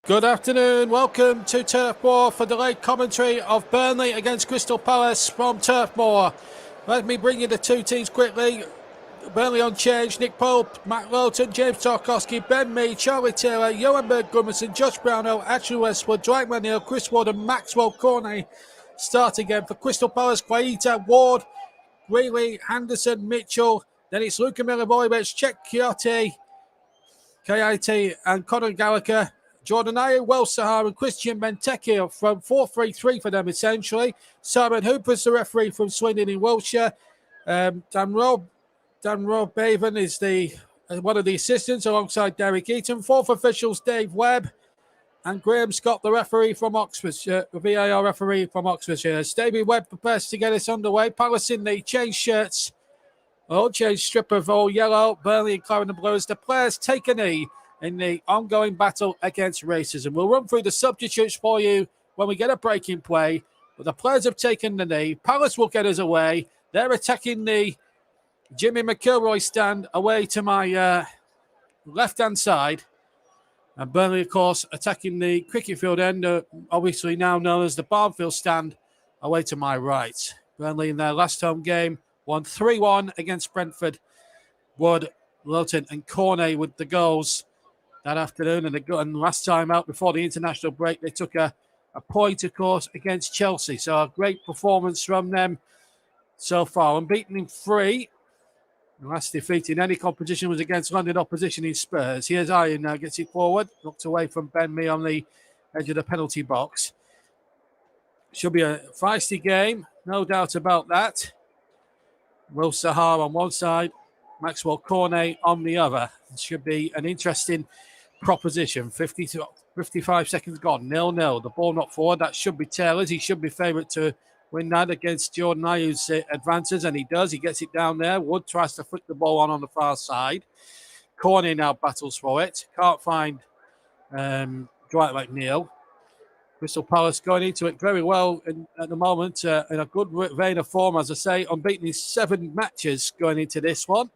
Good afternoon. Welcome to Turf Moor for the late commentary of Burnley against Crystal Palace from Turf Moor. Let me bring you the two teams quickly. Burnley on change: Nick Pope, Matt Lowton, James Tarkowski, Ben Mee, Charlie Taylor, Johan Berg-Gudmundsson, Josh Brownhill, Ashley Westwood, Dwight McNeil, Chris Wood and Maxwell Cornet start again. For Crystal Palace: Quaita, Ward, Greeley, Henderson, Mitchell. Then it's Luka Milivojevic, Czech Kiote, Kayate and Conor Gallagher. Jordan Ayew, Wells Sahar and Christian Benteke from 4-3-3 for them essentially. Simon Hooper's the referee from Swindon in Wiltshire. Dan Robb Baven is one of the assistants alongside Derek Eaton. Fourth officials Dave Webb and Graham Scott, the referee from Oxfordshire, the VAR referee from Oxfordshire. Davey Webb prepares to get us underway. Palace in the changed shirts. All changed strip of all yellow. Burnley and Clarendon Blues. The players take a knee in the ongoing battle against racism. We'll run through the substitutes for you when we get a break in play. But the players have taken the knee. Palace will get us away. They're attacking the Jimmy McIlroy stand away to my left-hand side. And Burnley, of course, attacking the cricket field end, obviously now known as the Barnfield stand, away to my right. Burnley in their last home game won 3-1 against Brentford. Wood, Lowton and Cornet with the goals that afternoon. And last time out before the international break, they took a point, of course, against Chelsea. So a great performance from them so far. Unbeaten in 3. The last defeat in any competition was against London opposition in Spurs. Here's Ayew now, gets it forward. Knocked away from Ben Mee on the edge of the penalty box. Should be a feisty game, no doubt about that. Will Sahar on one side, Maxwell Cornet on the other. It should be an interesting proposition. 55 seconds gone, 0-0. The ball not forward. That should be Taylor's. He should be favourite to win that against Jordan Ayew's advances, and he does. He gets it down there. Wood tries to flick the ball on the far side. Cornet now battles for it. Can't find Dwight McNeil. Crystal Palace going into it very well at the moment, in a good vein of form, as I say. Unbeaten in 7 matches going into this one.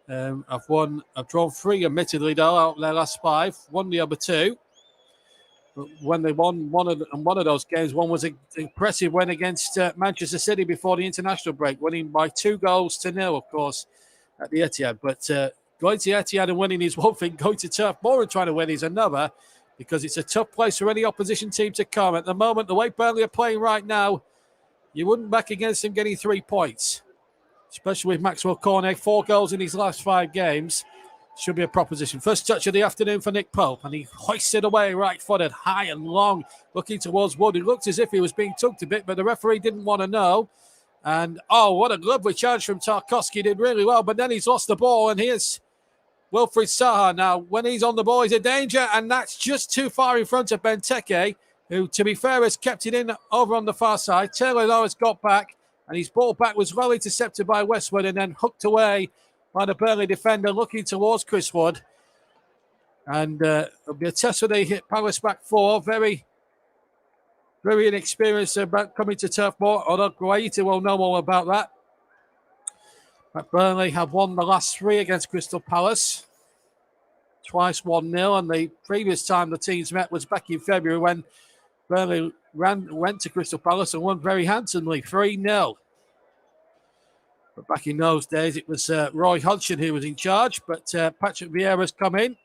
I've drawn 3, admittedly, though, out of their last 5. Won the other 2. But when they won one of those games, one was an impressive win against Manchester City before the international break, winning by 2-0, of course, at the Etihad. But going to Etihad and winning is one thing. Going to Turf Moor and trying to win is another, because it's a tough place for any opposition team to come. At the moment, the way Burnley are playing right now, you wouldn't back against them getting 3 points, especially with Maxwell Cornet, 4 goals in his last 5 games. Should be a proposition. First touch of the afternoon for Nick Pope, and he hoisted away right-footed, high and long, looking towards Wood. It looked as if he was being tugged a bit, but the referee didn't want to know. And, what a lovely charge from Tarkowski. Did really well, but then he's lost the ball, and here's Wilfried Zaha. Now, when he's on the ball, he's a danger, and that's just too far in front of Benteke, who, to be fair, has kept it in over on the far side. Taylor now has got back, and his ball back was well intercepted by Westwood and then hooked away by the Burnley defender looking towards Chris Wood. And it'll be a test where they hit Palace back 4. Very, very inexperienced about coming to Turf Moor, although Guaita will know all about that. But Burnley have won the last 3 against Crystal Palace. Twice 1-0, and the previous time the teams met was back in February when Burnley went to Crystal Palace and won very handsomely, 3-0. But back in those days, it was Roy Hodgson who was in charge. But Patrick Vieira's come in,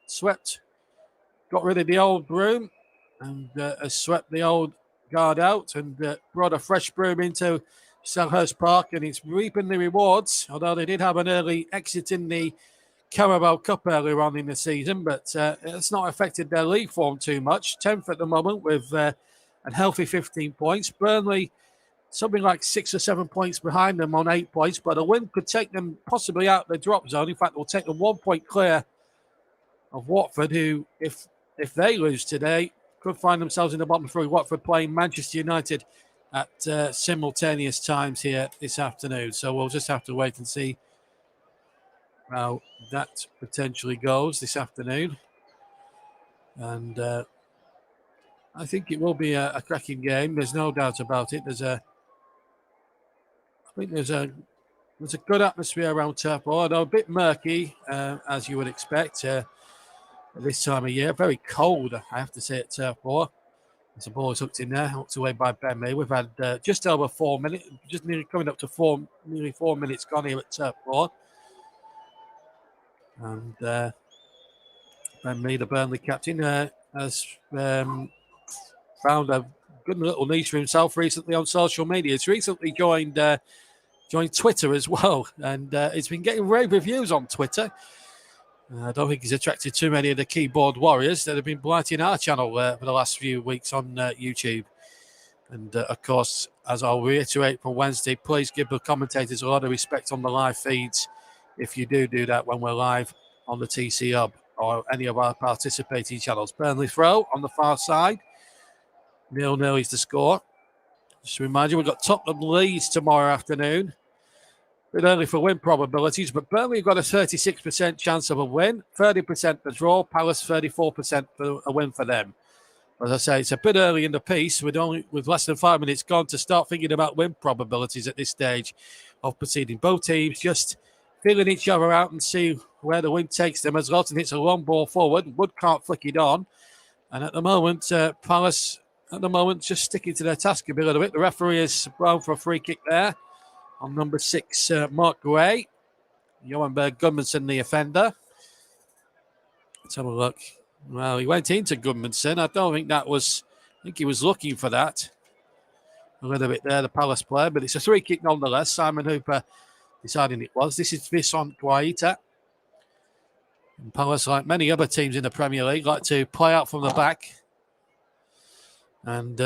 got rid of the old broom, and has swept the old guard out and brought a fresh broom into Selhurst Park, and it's reaping the rewards, although they did have an early exit in the Carabao Cup earlier on in the season, but it's not affected their league form too much. 10th at the moment with a healthy 15 points. Burnley something like 6 or 7 points behind them on 8 points, but a win could take them possibly out the drop zone. In fact, it will take them 1 point clear of Watford, who, if they lose today, could find themselves in the bottom 3. Watford playing Manchester United at simultaneous times here this afternoon. So we'll just have to wait and see how that potentially goes this afternoon. And I think it will be a cracking game. There's no doubt about it. I think there's a good atmosphere around Turf Moor, although a bit murky, as you would expect. at this time of year. Very cold, I have to say, at Turf Moor. As the ball is hooked in there, hooked away by Burnley. We've had just over 4 minutes, just nearly coming up to nearly 4 minutes gone here at Turf Moor. And Burnley, the Burnley captain, has found a good little niche for himself recently on social media. He's recently joined Twitter as well, and he's been getting rave reviews on Twitter. I don't think he's attracted too many of the keyboard warriors that have been blighting our channel for the last few weeks on YouTube. And of course, as I'll reiterate from Wednesday, please give the commentators a lot of respect on the live feeds if you do that when we're live on the TC Hub or any of our participating channels. Burnley throw on the far side. 0-0 is the score. Just to remind you, we've got Tottenham Leeds tomorrow afternoon. A bit early for win probabilities, but Burnley have got a 36% chance of a win, 30% for draw, Palace 34% for a win for them. As I say, it's a bit early in the piece with less than 5 minutes gone to start thinking about win probabilities at this stage of proceeding. Both teams just feeling each other out and see where the wind takes them as Lawton hits a long ball forward. Wood can't flick it on. And at the moment, Palace, just sticking to their task a little bit. The referee is blown for a free kick there on number 6, Mark Gray. Johan Berg Gudmundsson, the offender. Let's have a look. Well, he went into Gudmundsson. I think he was looking for that a little bit there, the Palace player, but it's a free kick nonetheless. Simon Hooper deciding it was. This is Visont Guaita. And Palace, like many other teams in the Premier League, like to play out from the back. And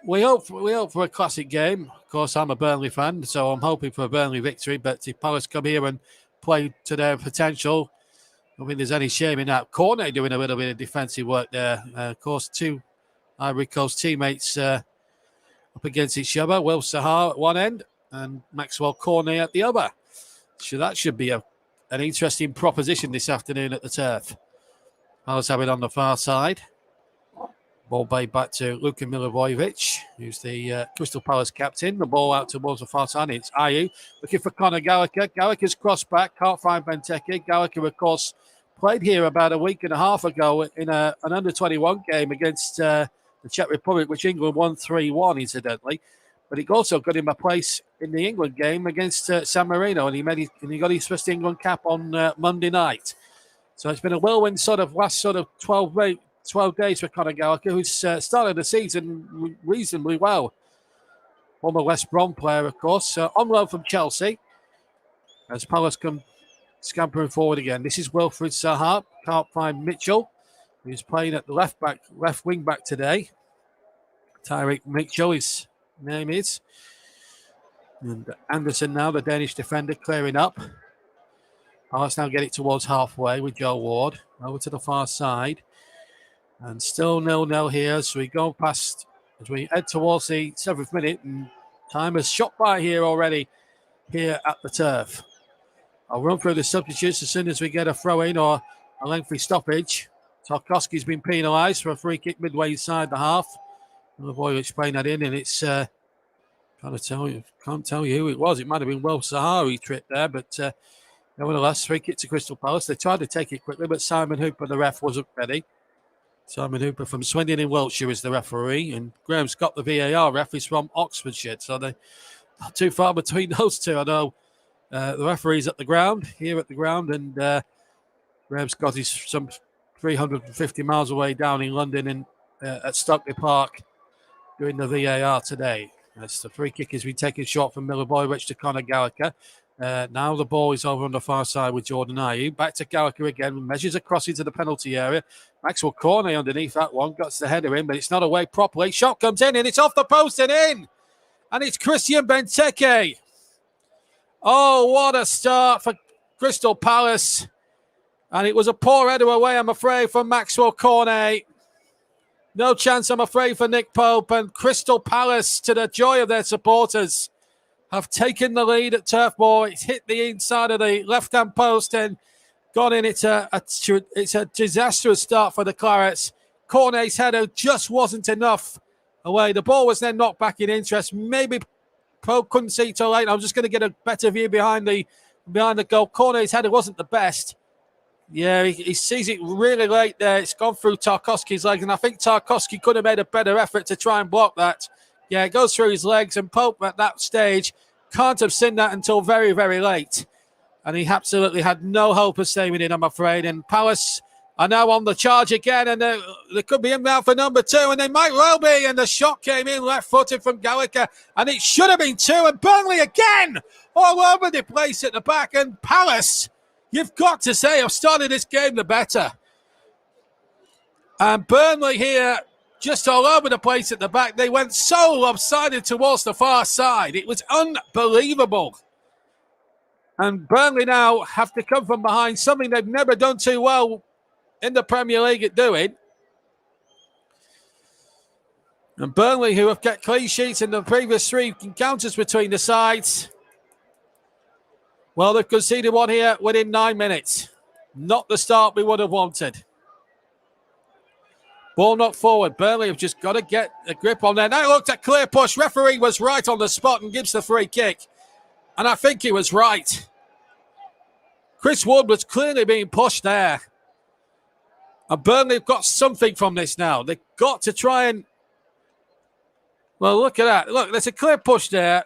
we hope for a classic game. Of course, I'm a Burnley fan, so I'm hoping for a Burnley victory. But if Palace come here and play to their potential, I don't think there's any shame in that. Cornet doing a little bit of defensive work there. Of course, two Ivory Coast teammates up against each other. Will Sahar at one end and Maxwell Cornet at the other. So that should be an interesting proposition this afternoon at the Turf. Palace have it on the far side. Ball played back to Luka Milivojevic, who's the Crystal Palace captain. The ball out towards the far side. It's Ayew looking for Conor Gallagher. Gallagher's crossed back. Can't find Benteke. Gallagher, of course, played here about a week and a half ago in an under-21 game against the Czech Republic, which England won 3-1, incidentally. But it also got him a place in the England game against San Marino, and he got his first England cap on Monday night. So it's been a whirlwind last 12 days for Conor Gallagher, who's started the season reasonably well. Former West Brom player, of course, on loan from Chelsea. As Palace come scampering forward again. This is Wilfried Zaha. Can't find Mitchell, who's playing at the left wing back today. Tyreek Mitchell, his name is. And Anderson now, the Danish defender, clearing up. Palace now get it towards halfway with Joe Ward. Over to the far side. And still 0-0 here as we go past, as we head towards the 7th minute. And time has shot by here already, here at the Turf. I'll run through the substitutes as soon as we get a throw-in or a lengthy stoppage. Tarkowski's been penalised for a free kick midway inside the half. The boy explained that in, and it's can't tell you who it was. It might have been Will Sahari tripped there, but nevertheless, free kick to Crystal Palace. They tried to take it quickly, but Simon Hooper, the ref, wasn't ready. Simon Hooper from Swindon in Wiltshire is the referee, and Graham Scott, the VAR ref, is from Oxfordshire. So they're not too far between those two. I know the referee's here at the ground, and Graham Scott is some 350 miles away down in London and at Stockley Park doing the VAR today. As the free kick has been taken short from Milivojevic to Conor Gallagher. Now the ball is over on the far side with Jordan Ayew. Back to Gallagher again. Measures across into the penalty area. Maxwell Cornet underneath that one. Got the header in, but it's not away properly. Shot comes in and it's off the post and in. And it's Christian Benteke. Oh, what a start for Crystal Palace. And it was a poor header away, I'm afraid, from Maxwell Cornet. No chance, I'm afraid, for Nick Pope. And Crystal Palace, to the joy of their supporters, have taken the lead at Turf Moor. It's hit the inside of the left-hand post and gone in. It's a disastrous start for the Clarets. Cornet's header just wasn't enough away. The ball was then knocked back in interest. Maybe Pope couldn't see too late. I'm just going to get a better view behind the goal. Cornet's header wasn't the best. Yeah, he sees it really late there. It's gone through Tarkowski's legs, and I think Tarkowski could have made a better effort to try and block that. Yeah, it goes through his legs, and Pope at that stage can't have seen that until very, very late. And he absolutely had no hope of saving it, I'm afraid. And Palace are now on the charge again, and they could be in now for number 2, and they might well be. And the shot came in left-footed from Gallagher, and it should have been 2. And Burnley again all over the place at the back. And Palace, you've got to say, have started this game the better. And Burnley here, just all over the place at the back. They went so lopsided towards the far side. It was unbelievable. And Burnley now have to come from behind, something they've never done too well in the Premier League at doing. And Burnley, who have kept clean sheets in the previous 3 encounters between the sides, well, they've conceded one here within 9 minutes. Not the start we would have wanted. Ball knocked forward. Burnley have just got to get a grip on there. Now looked at clear push. Referee was right on the spot and gives the free kick. And I think he was right. Chris Wood was clearly being pushed there. And Burnley have got something from this now. They've got to try and... Well, look at that. Look, there's a clear push there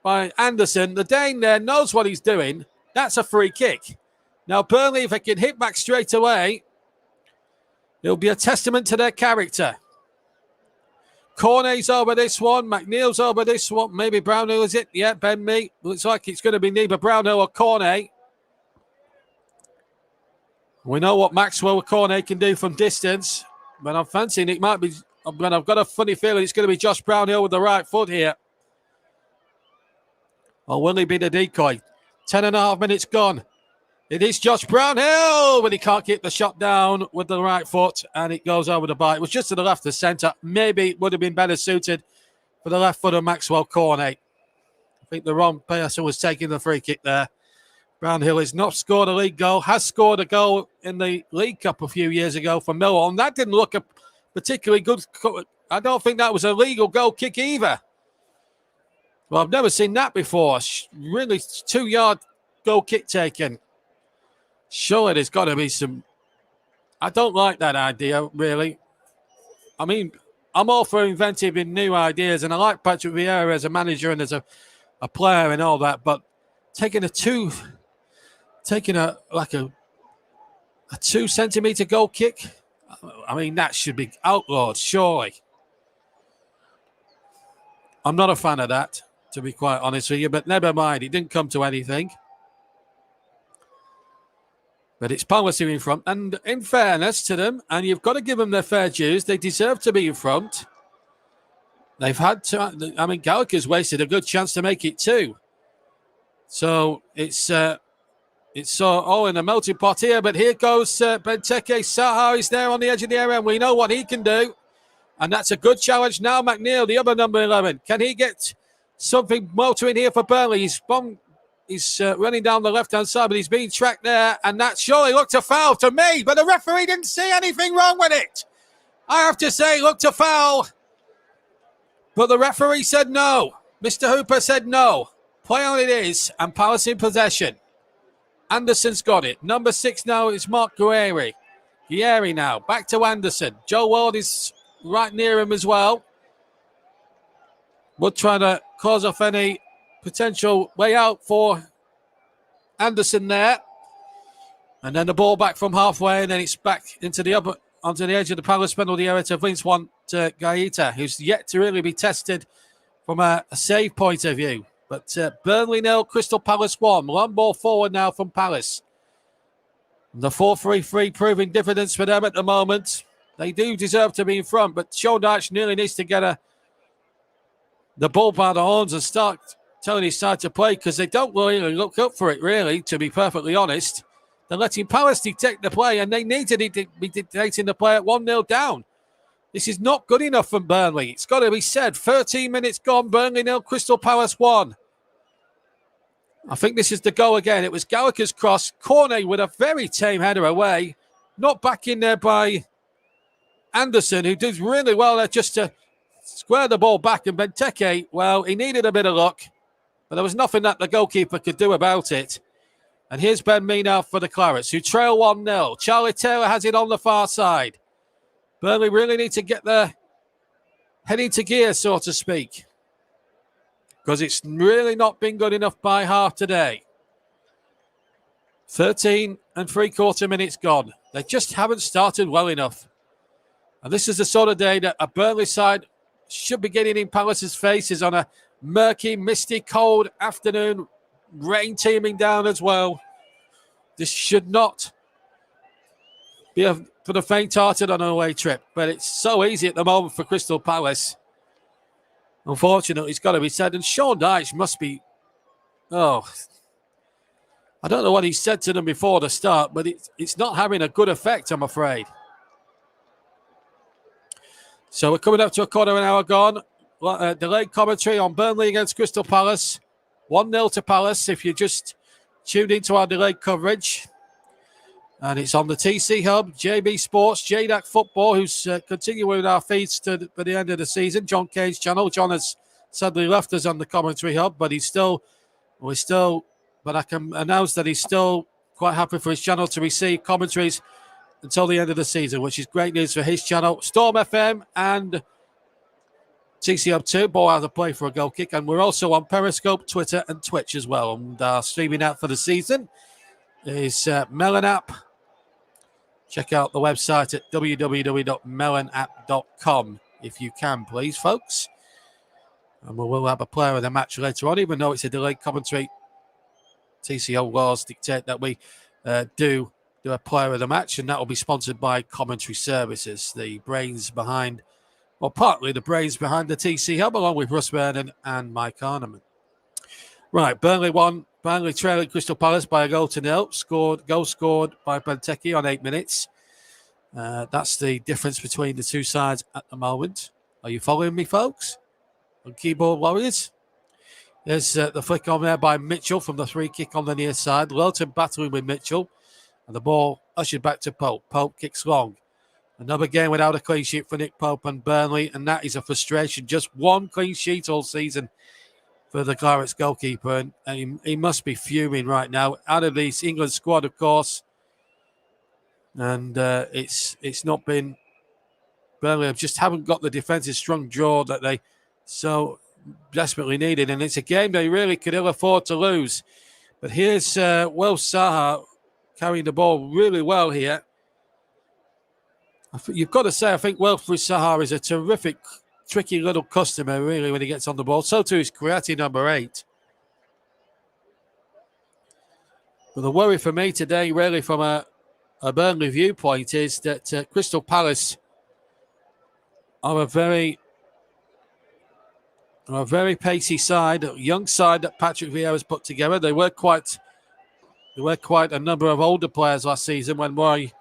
by Anderson. The Dane there knows what he's doing. That's a free kick. Now, Burnley, if they can hit back straight away, it'll be a testament to their character. Cornet's over this one. McNeil's over this one. Maybe Brownhill, is it? Yeah, Ben Mee. Looks like it's going to be neither Brownhill or Cornet. We know what Maxwell Cornet can do from distance, but I'm fancying it might be, but I've got a funny feeling it's going to be Josh Brownhill with the right foot here. Or will he be the decoy? 10.5 minutes gone. It is Josh Brownhill, but he can't keep the shot down with the right foot, and it goes over the bar. It was just to the left of centre. Maybe it would have been better suited for the left foot of Maxwell Cornet. I think the wrong person was taking the free kick there. Brownhill has not scored a league goal, has scored a goal in the League Cup a few years ago for Millwall, and that didn't look a particularly good. I don't think that was a legal goal kick either. Well, I've never seen that before. Really 2-yard goal kick taken. Surely there's got to be some... I don't like that idea, really. I mean, I'm all for inventive and new ideas, and I like Patrick Vieira as a manager and as a player and all that, but taking a 2-centimetre goal kick, I mean, that should be outlawed, surely. I'm not a fan of that, to be quite honest with you, but never mind. It didn't come to anything. But it's Palace in front. And in fairness to them, and you've got to give them their fair dues, they deserve to be in front. They've had to... I mean, Gallagher's wasted a good chance to make it 2. So it's all in a melting pot here. But here goes Benteke. Saha is there on the edge of the area, and we know what he can do. And that's a good challenge. Now McNeil, the other number 11. Can he get something motoring here for Burnley? He's running down the left-hand side, but he's being tracked there. And that surely looked a foul to me, but the referee didn't see anything wrong with it. I have to say, looked a foul. But the referee said no. Mr. Hooper said no. Play on it is, and Palace in possession. Anderson's got it. Number 6 now is Mark Guerri. Guerri now, back to Anderson. Joe Ward is right near him as well. Wood trying to cause off any potential way out for Anderson there. And then the ball back from halfway, and then it's back into the upper, onto the edge of the Palace penalty area to Vince Gaeta, who's yet to really be tested from a save point of view. But Burnley 0, Crystal Palace 1. Long ball forward now from Palace. The 4-3-3 proving dividends for them at the moment. They do deserve to be in front, but Sean Dyche nearly needs to get the ball by the horns and start telling his side to play, because they don't really look up for it, really, to be perfectly honest. They're letting Palace dictate the play, and they need to be dictating the play at 1-0 down. This is not good enough from Burnley. It's got to be said. 13 minutes gone. Burnley 0, Crystal Palace 1. I think this is the goal again. It was Gallagher's cross. Cornet with a very tame header away. Not back in there by Anderson, who did really well there just to square the ball back. And Benteke, well, he needed a bit of luck, but there was nothing that the goalkeeper could do about it. And here's Ben Mee now for the Clarets, who trail 1-0. Charlie Taylor has it on the far side. Burnley really need to get their head into gear, so to speak, because it's really not been good enough by half today. 13 3/4 minutes gone. They just haven't started well enough. And this is the sort of day that a Burnley side should be getting in Palace's faces on a murky, misty, cold afternoon, rain teeming down as well. This should not be for the faint-hearted on an away trip, but it's so easy at the moment for Crystal Palace. Unfortunately, it's got to be said. And Sean Dyche must be, I don't know what he said to them before the start, but it's not having a good effect, I'm afraid. So we're coming up to a quarter of an hour gone. Delayed commentary on Burnley against Crystal Palace. 1-0 to Palace if you just tuned into our delayed coverage. And it's on the TC Hub, JB Sports, JDAC Football, who's continuing with our feeds to the end of the season. John Kane's channel. John has sadly left us on the commentary hub, but but I can announce that he's still quite happy for his channel to receive commentaries until the end of the season, which is great news for his channel. Storm FM and TC Hub 2, ball out of play for a goal kick. And we're also on Periscope, Twitter, and Twitch as well. And our streaming app for the season is Melon app. Check out the website at www.melonapp.com if you can, please, folks. And we will have a player of the match later on, even though it's a delayed commentary. TCO laws dictate that we do a player of the match, and that will be sponsored by Commentary Services, the brains behind, or partly the brains behind the TC Hub, along with Russ Vernon and Mike Arneman. Right, Burnley won. Burnley trailing Crystal Palace by 1-0. Goal scored by Benteke on 8 minutes. That's the difference between the two sides at the moment. Are you following me, folks? On Keyboard Warriors. There's the flick on there by Mitchell from the free kick on the near side. Lilton battling with Mitchell. And the ball ushered back to Pope. Pope kicks long. Another game without a clean sheet for Nick Pope and Burnley. And that is a frustration. Just one clean sheet all season for the Clarets goalkeeper. And he must be fuming right now. Out of this England squad, of course. And it's not been... Burnley just haven't got the defensive strong jaw that they so desperately needed. And it's a game they really could ill afford to lose. But here's Will Saha carrying the ball really well here. You've got to say, I think Wilfried Saha is a terrific, tricky little customer, really, when he gets on the ball. So too is Kouyaté, number 8. But the worry for me today, really, from a Burnley viewpoint, is that Crystal Palace are a very pacey side, a young side that Patrick Vieira's put together. There were quite a number of older players last season when Roy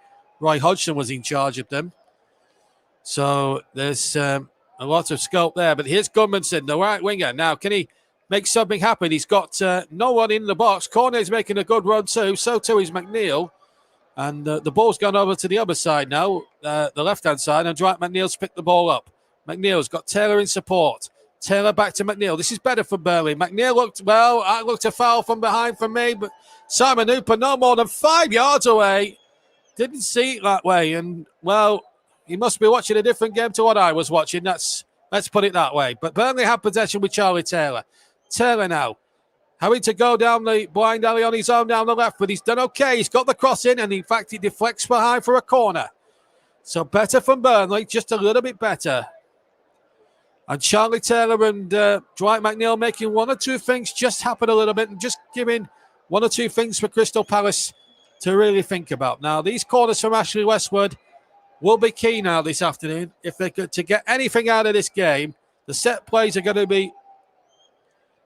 Hodgson was in charge of them. So there's a lot of scope there. But here's Gudmundsson, the right winger. Now, can he make something happen? He's got no one in the box. Cornet's making a good run too. So too is McNeil. And the ball's gone over to the other side now, the left-hand side, and Dwight McNeil's picked the ball up. McNeil's got Taylor in support. Taylor back to McNeil. This is better for Burnley. McNeil looked a foul from behind for me, but Simon Hooper no more than 5 yards away. Didn't see it that way. And, well, he must be watching a different game to what I was watching. Let's put it that way. But Burnley have possession with Charlie Taylor. Taylor now having to go down the blind alley on his own down the left, but he's done okay. He's got the cross in, and in fact, he deflects behind for a corner. So better from Burnley, just a little bit better. And Charlie Taylor and Dwight McNeil making one or two things just happen a little bit and just giving one or two things for Crystal Palace to really think about. Now, these corners from Ashley Westwood will be key now this afternoon. If they're good to get anything out of this game, the set plays are going to be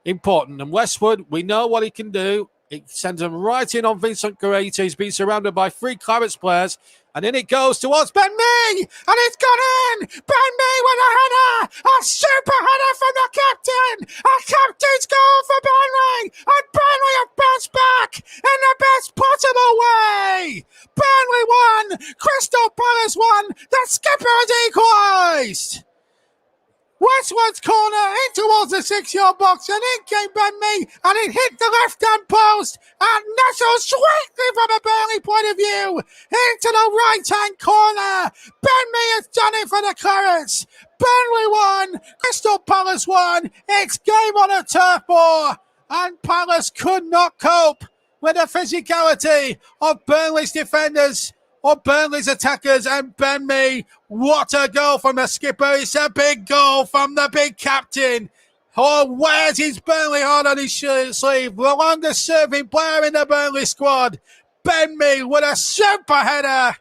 important. And Westwood, we know what he can do. It sends them right in on Vincent Kouyaté. He's been surrounded by 3 Clarets players. And in it goes towards Ben Mee. And it's gone in. Ben Mee with a header. A super header from the captain. A captain's goal for Burnley. And Burnley have bounced back in the best possible way. Burnley won. Crystal Palace won. The skipper has equalised. Westwood's corner in towards the 6-yard box, and in came Burnley, and it hit the left-hand post, and nestled sweetly from a Burnley point of view into the right-hand corner. Burnley has done it for the Clarets. Burnley won, Crystal Palace won. It's game on a turf moor, and Palace could not cope with the physicality of Burnley's defenders, or Burnley's attackers, and Burnley, what a goal from the skipper. It's a big goal from the big captain. Oh, wears his Burnley heart on his sleeve. The longest serving player in the Burnley squad. Burnley with a super header.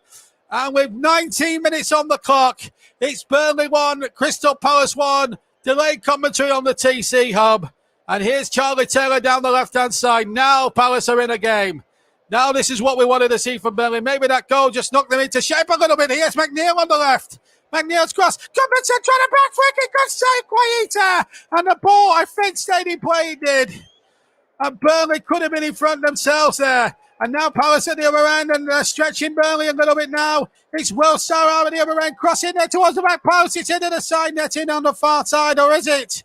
And with 19 minutes on the clock, it's Burnley 1, Crystal Palace 1. Delayed commentary on the TC Hub. And here's Charlie Taylor down the left-hand side. Now Palace are in a game. Now this is what we wanted to see from Burnley. Maybe that goal just knocked them into shape a little bit. Here's McNeil on the left. McNeil's cross. Gudmundsson trying to back flick. Good save, Guaita. And the ball, I think, stayed in play. It did. And Burnley could have been in front themselves there. And now Palace at the other end, and they're stretching Burnley a little bit now. It's Will Sarah at the other end, crossing there towards the back post. It's into the side netting on the far side, or is it?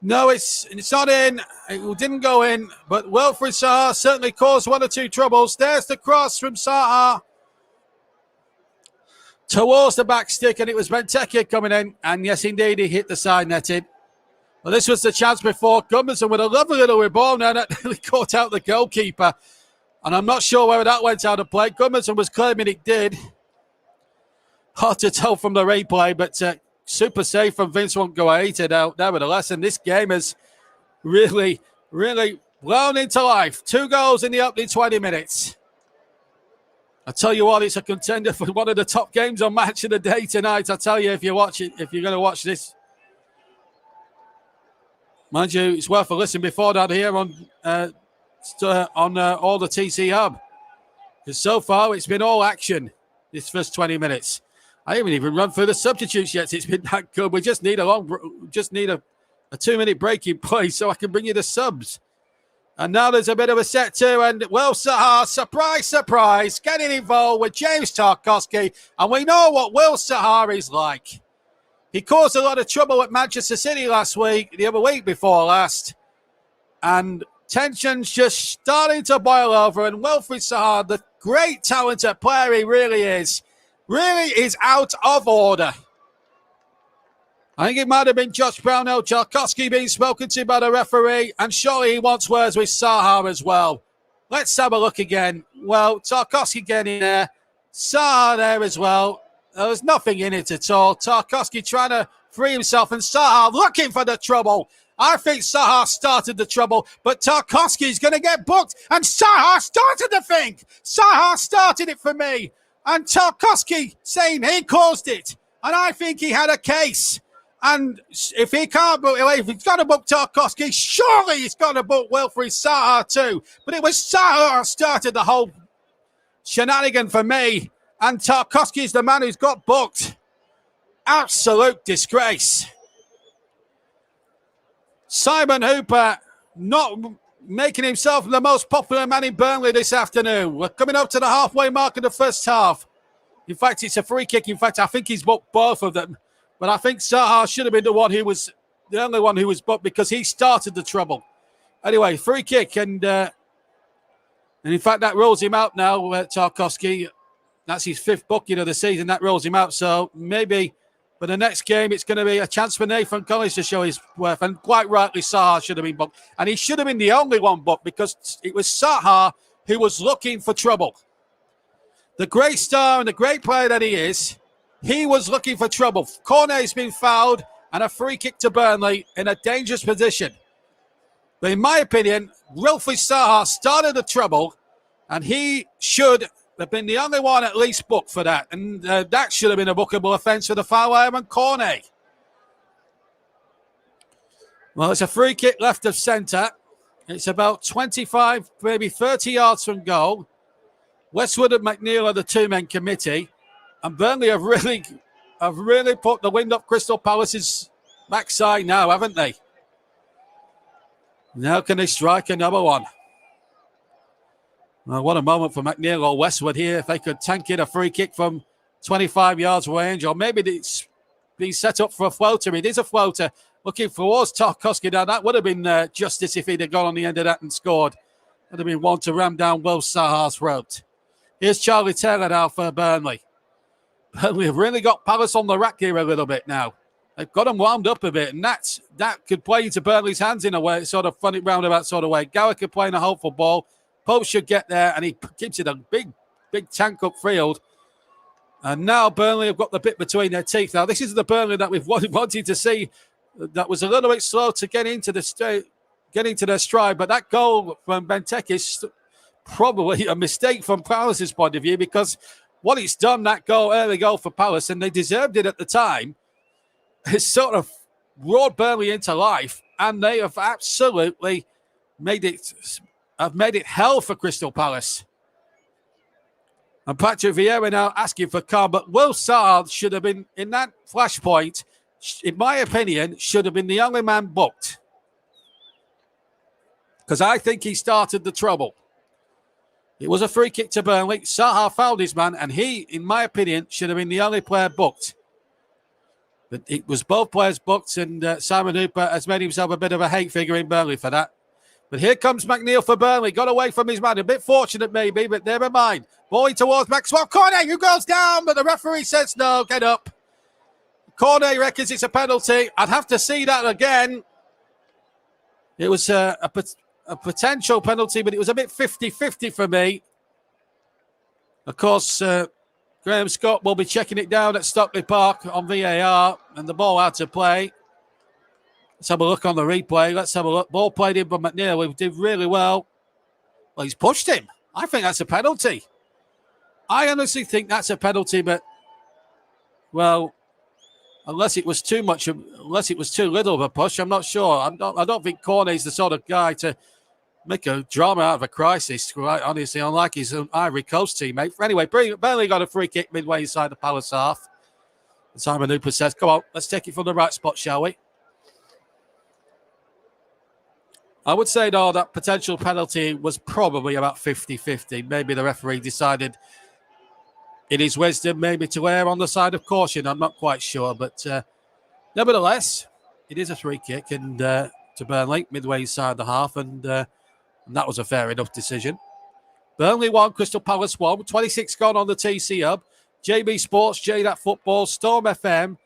No, it's not in. It didn't go in. But Wilfried Zaha certainly caused one or two troubles. There's the cross from Zaha towards the back stick, and it was Benteke coming in. And yes, indeed, he hit the side netting. Well, this was the chance before. Gudmundsson with a lovely little ball now that nearly caught out the goalkeeper. And I'm not sure whether that went out of play. Gudmundsson was claiming it did. Hard to tell from the replay, but super safe from Vince Guaita out nevertheless. And this game has really, really blown into life. 2 goals in the opening 20 minutes. I tell you what, it's a contender for one of the top games on Match of the Day tonight. I tell you, if you watch it, if you're going to watch this. Mind you, it's worth a listen before that here on all the TC Hub. Because so far, it's been all action this first 20 minutes. I haven't even run through the substitutes yet. It's been that good. We just need a 2-minute break in play so I can bring you the subs. And now there's a bit of a set too. And Will Zaha, surprise, surprise, getting involved with James Tarkowski. And we know what Will Zaha is like. He caused a lot of trouble at Manchester City the other week before last. And tensions just starting to boil over. And Wilfried Zaha, the great talented player he really is out of order. I think it might have been Josh Brownell, Tarkowski being spoken to by the referee. And surely he wants words with Zaha as well. Let's have a look again. Well, Tarkowski getting there. Zaha there as well. There was nothing in it at all. Tarkowski trying to free himself, and Zaha looking for the trouble. I think Zaha started the trouble, but Tarkowski's going to get booked, and Zaha started the thing. Zaha started it for me, and Tarkowski saying he caused it, and I think he had a case. And if he can't book, if he's got to book Tarkowski, surely he's got to book Wilfried Zaha too. But it was Zaha who started the whole shenanigan for me. And Tarkowski is the man who's got booked. Absolute disgrace. Simon Hooper not making himself the most popular man in Burnley this afternoon. We're coming up to the halfway mark of the first half. In fact, it's a free kick. In fact, I think he's booked both of them. But I think Zaha should have been the only one who was booked because he started the trouble. Anyway, free kick. And in fact, that rules him out now, Tarkowski. That's his 5th booking of the season. That rules him out. So maybe for the next game, it's going to be a chance for Nathan Collins to show his worth. And quite rightly, Zaha should have been booked. And he should have been the only one booked because it was Zaha who was looking for trouble. The great star and the great player that he is, he was looking for trouble. Cornet's been fouled and a free kick to Burnley in a dangerous position. But in my opinion, Wilfried Zaha started the trouble, and he should have been the only one at least booked for that. And that should have been a bookable offence for the foul and Cornet. Well, it's a free kick left of centre. It's about 25, maybe 30 yards from goal. Westwood and McNeil are the 2-man committee. And Burnley have really put the wind up Crystal Palace's backside now, haven't they? Now can they strike another one? Well, what a moment for McNeil or Westwood here. If they could tank in a free kick from 25 yards range, or maybe it's been set up for a floater. It is a floater. Looking towards Tarkowski now. That would have been justice if he'd have gone on the end of that and scored. Would have been one to ram down Will Saha's throat. Here's Charlie Taylor now for Burnley. Burnley have really got Palace on the rack here a little bit now. They've got them wound up a bit, and that could play into Burnley's hands in a way, sort of funny roundabout sort of way. Gallagher playing a hopeful ball. Pope should get there, and he gives it a big tank upfield. And now Burnley have got the bit between their teeth. Now, this is the Burnley that we've wanted to see. That was a little bit slow to get into their stride, but that goal from Benteke is probably a mistake from Palace's point of view, because what it's done, that early goal for Palace, and they deserved it at the time, has sort of roared Burnley into life, and they have absolutely made it hell for Crystal Palace. And Patrick Vieira now asking for calm, but Will Saha should have been, in that flashpoint, in my opinion, should have been the only man booked. Because I think he started the trouble. It was a free kick to Burnley. Saha fouled his man, and he, in my opinion, should have been the only player booked. But it was both players booked, and Simon Hooper has made himself a bit of a hate figure in Burnley for that. But here comes McNeil for Burnley. Got away from his man. A bit fortunate maybe, but never mind. Bowling towards Maxwell Cornet, who goes down, but the referee says no, get up. Cornet reckons it's a penalty. I'd have to see that again. It was a potential penalty, but it was a bit 50-50 for me. Of course, Graham Scott will be checking it down at Stockley Park on VAR, and the ball out to play. Let's have a look on the replay. Let's have a look. Ball played in by McNeil. We did really well. Well, he's pushed him. I think that's a penalty. I honestly think that's a penalty, but, well, unless it was too little of a push, I'm not sure. I don't think Cornet's the sort of guy to make a drama out of a crisis, quite honestly, unlike his Ivory Coast teammate. Anyway, Burnley got a free kick midway inside the Palace half. And Simon Hooper says, come on, let's take it from the right spot, shall we? I would say, though, that potential penalty was probably about 50-50. Maybe the referee decided, in his wisdom, maybe to err on the side of caution. I'm not quite sure. But nevertheless, it is a free kick and to Burnley, midway inside the half. And that was a fair enough decision. Burnley 1, Crystal Palace 1. 26 gone on the TC Hub. JB Sports, JDAT Football, Storm FM,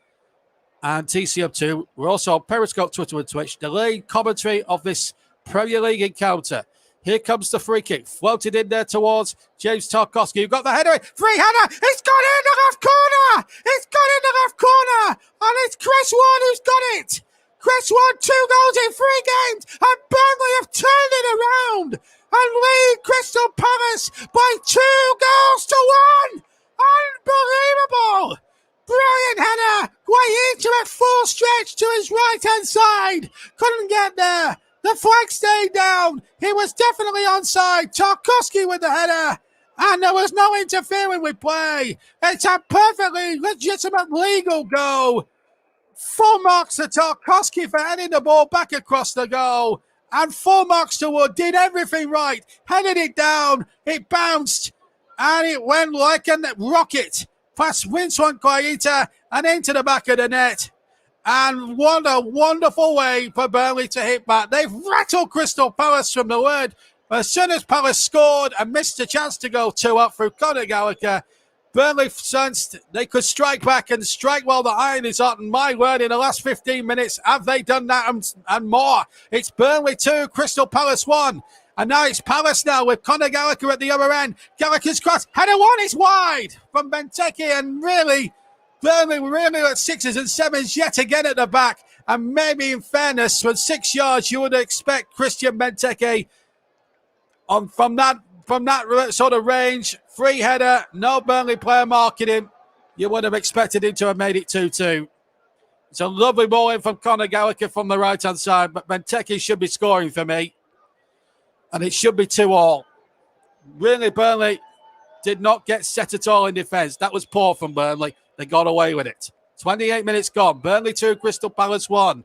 and TC Hub 2. We're also on Periscope, Twitter, and Twitch. Delayed commentary of this Premier League encounter. Here comes the free kick. Floated in there towards James Tarkowski, who got the header. Free header. It's gone in the left corner. It's gone in the left corner. And it's Chris Ward who's got it. Chris Ward, 2 goals in 3 games. And Burnley have turned it around and lead Crystal Palace by 2 goals to 1. Unbelievable. Brilliant header. Guaita at full stretch to his right-hand side. Couldn't get there. The flag stayed down. He was definitely onside. Tarkowski with the header. And there was no interfering with play. It's a perfectly legitimate legal goal. Full marks to Tarkowski for heading the ball back across the goal. And full marks to Wood. Did everything right. Headed it down. It bounced. And it went like a rocket past Winston Guaita and into the back of the net. And what a wonderful way for Burnley to hit back. They've rattled Crystal Palace from the word. As soon as Palace scored and missed a chance to go 2 up through Conor Gallagher, Burnley sensed they could strike back and strike while the iron is hot. And my word, in the last 15 minutes, have they done that and more? It's Burnley 2, Crystal Palace 1. And now it's Palace now with Conor Gallagher at the other end. Gallagher's cross. Header 1 is wide from Benteke, and really, Burnley were really at 6s and 7s yet again at the back. And maybe in fairness, from 6 yards, you would expect Christian Benteke from that sort of range. Free header, no Burnley player marking him. You would have expected him to have made it 2-2. It's a lovely ball in from Conor Gallagher from the right-hand side, but Benteke should be scoring for me. And it should be 2-2. Really, Burnley did not get set at all in defence. That was poor from Burnley. They got away with it. 28 minutes gone. Burnley 2, Crystal Palace 1.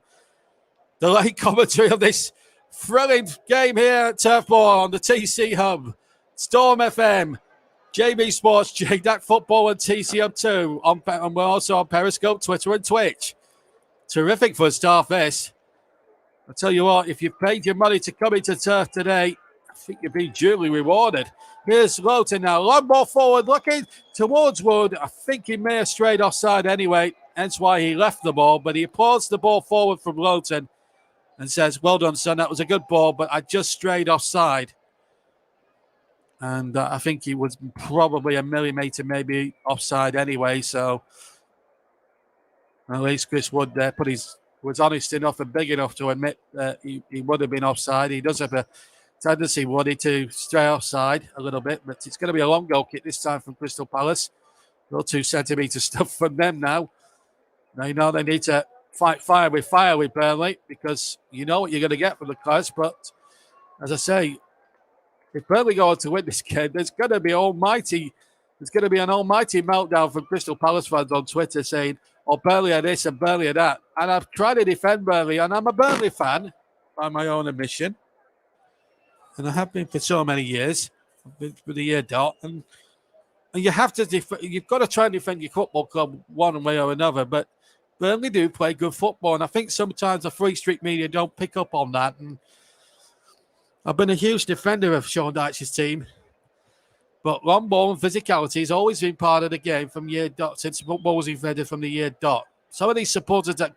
The late commentary of this thrilling game here at Turf Moor on the TC Hub. Storm FM. JB Sports, JDAC Football and TCM2. And we're also on Periscope, Twitter and Twitch. Terrific for a start this. I tell you what, if you've paid your money to come into turf today, I think you've been duly rewarded. Here's Lowton now. Long ball forward, looking towards Wood. I think he may have strayed offside anyway, hence why he left the ball. But he applauds the ball forward from Lowton and says, well done, son. That was a good ball, but I just strayed offside. And I think he was probably a millimetre maybe offside anyway. So at least Chris Wood there was honest enough and big enough to admit that he would have been offside. He does have a tendency, Woody, to stray offside a little bit, but it's going to be a long goal kick this time from Crystal Palace. No 2 centimetre stuff from them now. They know they need to fight fire with Burnley, because you know what you're going to get from the Clouds. But as I say, if Burnley go on to win this game, there's going to be an almighty meltdown from Crystal Palace fans on Twitter saying, oh, Burnley are this and Burnley are that. And I've tried to defend Burnley, and I'm a Burnley fan by my own admission. And I have been for so many years, for the year dot. And you have to you've got to try and defend your football club one way or another. But Burnley do play good football, and I think sometimes the Free Street media don't pick up on that. And I've been a huge defender of Sean Dyche's team, but long ball and physicality has always been part of the game from year dot, since football was invented from the year dot. Some of these supporters that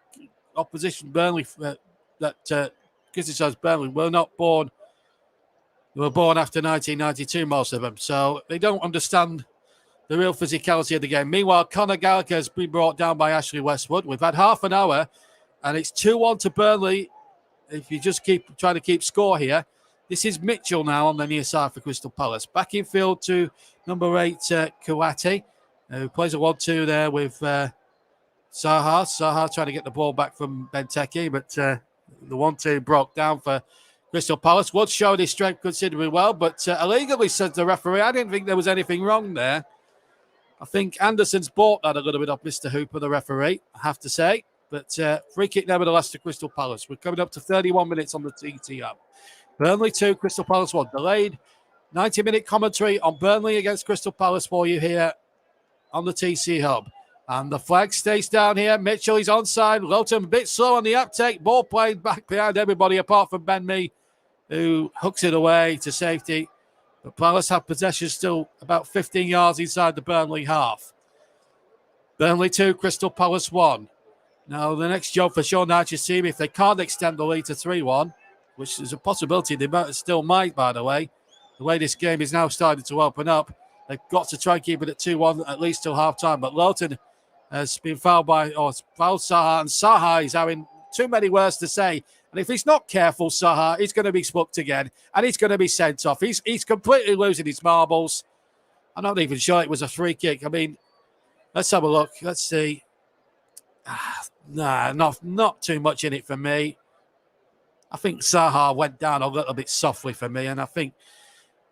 opposition Burnley, that criticize Burnley, were not born. They were born after 1992, most of them, so they don't understand the real physicality of the game. Meanwhile, Conor Gallagher has been brought down by Ashley Westwood. We've had half an hour, and it's 2-1 to Burnley. If you just keep trying to keep score here. This is Mitchell now on the near side for Crystal Palace. Back in field to number 8, Kouati, who plays a 1-2 there with Zaha. Zaha trying to get the ball back from Benteke, but the 1-2 broke down for Crystal Palace. Wood showed his strength considerably well, but illegally, says the referee. I didn't think there was anything wrong there. I think Anderson's bought that a little bit off Mr. Hooper, the referee, I have to say. But free kick nevertheless to Crystal Palace. We're coming up to 31 minutes on the TT Hub. Burnley 2, Crystal Palace 1. Delayed 90-minute commentary on Burnley against Crystal Palace for you here on the TC Hub. And the flag stays down here. Mitchell is onside. Lowton a bit slow on the uptake. Ball played back behind everybody apart from Ben Mee, who hooks it away to safety. But Palace have possession still about 15 yards inside the Burnley half. Burnley 2, Crystal Palace 1. Now, the next job for Sean Dyche's team, if they can't extend the lead to 3-1, which is a possibility they still might, by the way this game is now starting to open up, they've got to try and keep it at 2-1 at least till half-time. But Lowton has been fouled Zaha, and Zaha is having too many words to say. And if he's not careful, Zaha, he's going to be spooked again, and he's going to be sent off. He's completely losing his marbles. I'm not even sure it was a free kick. I mean, let's have a look. Let's see. Not too much in it for me. I think Zaha went down a little bit softly for me, and I think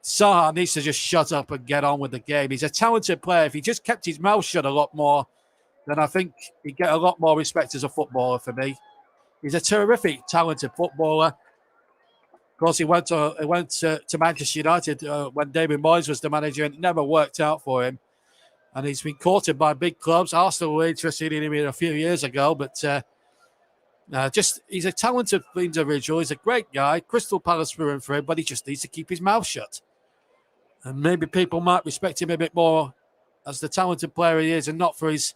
Zaha needs to just shut up and get on with the game. He's a talented player. If he just kept his mouth shut a lot more, then I think he'd get a lot more respect as a footballer for me. He's a terrific, talented footballer. Of course, he went to Manchester United when David Moyes was the manager, and it never worked out for him. And he's been courted by big clubs. Arsenal were interested in him a few years ago, but he's a talented individual. He's a great guy. Crystal Palace through and through, but he just needs to keep his mouth shut. And maybe people might respect him a bit more as the talented player he is, and not for his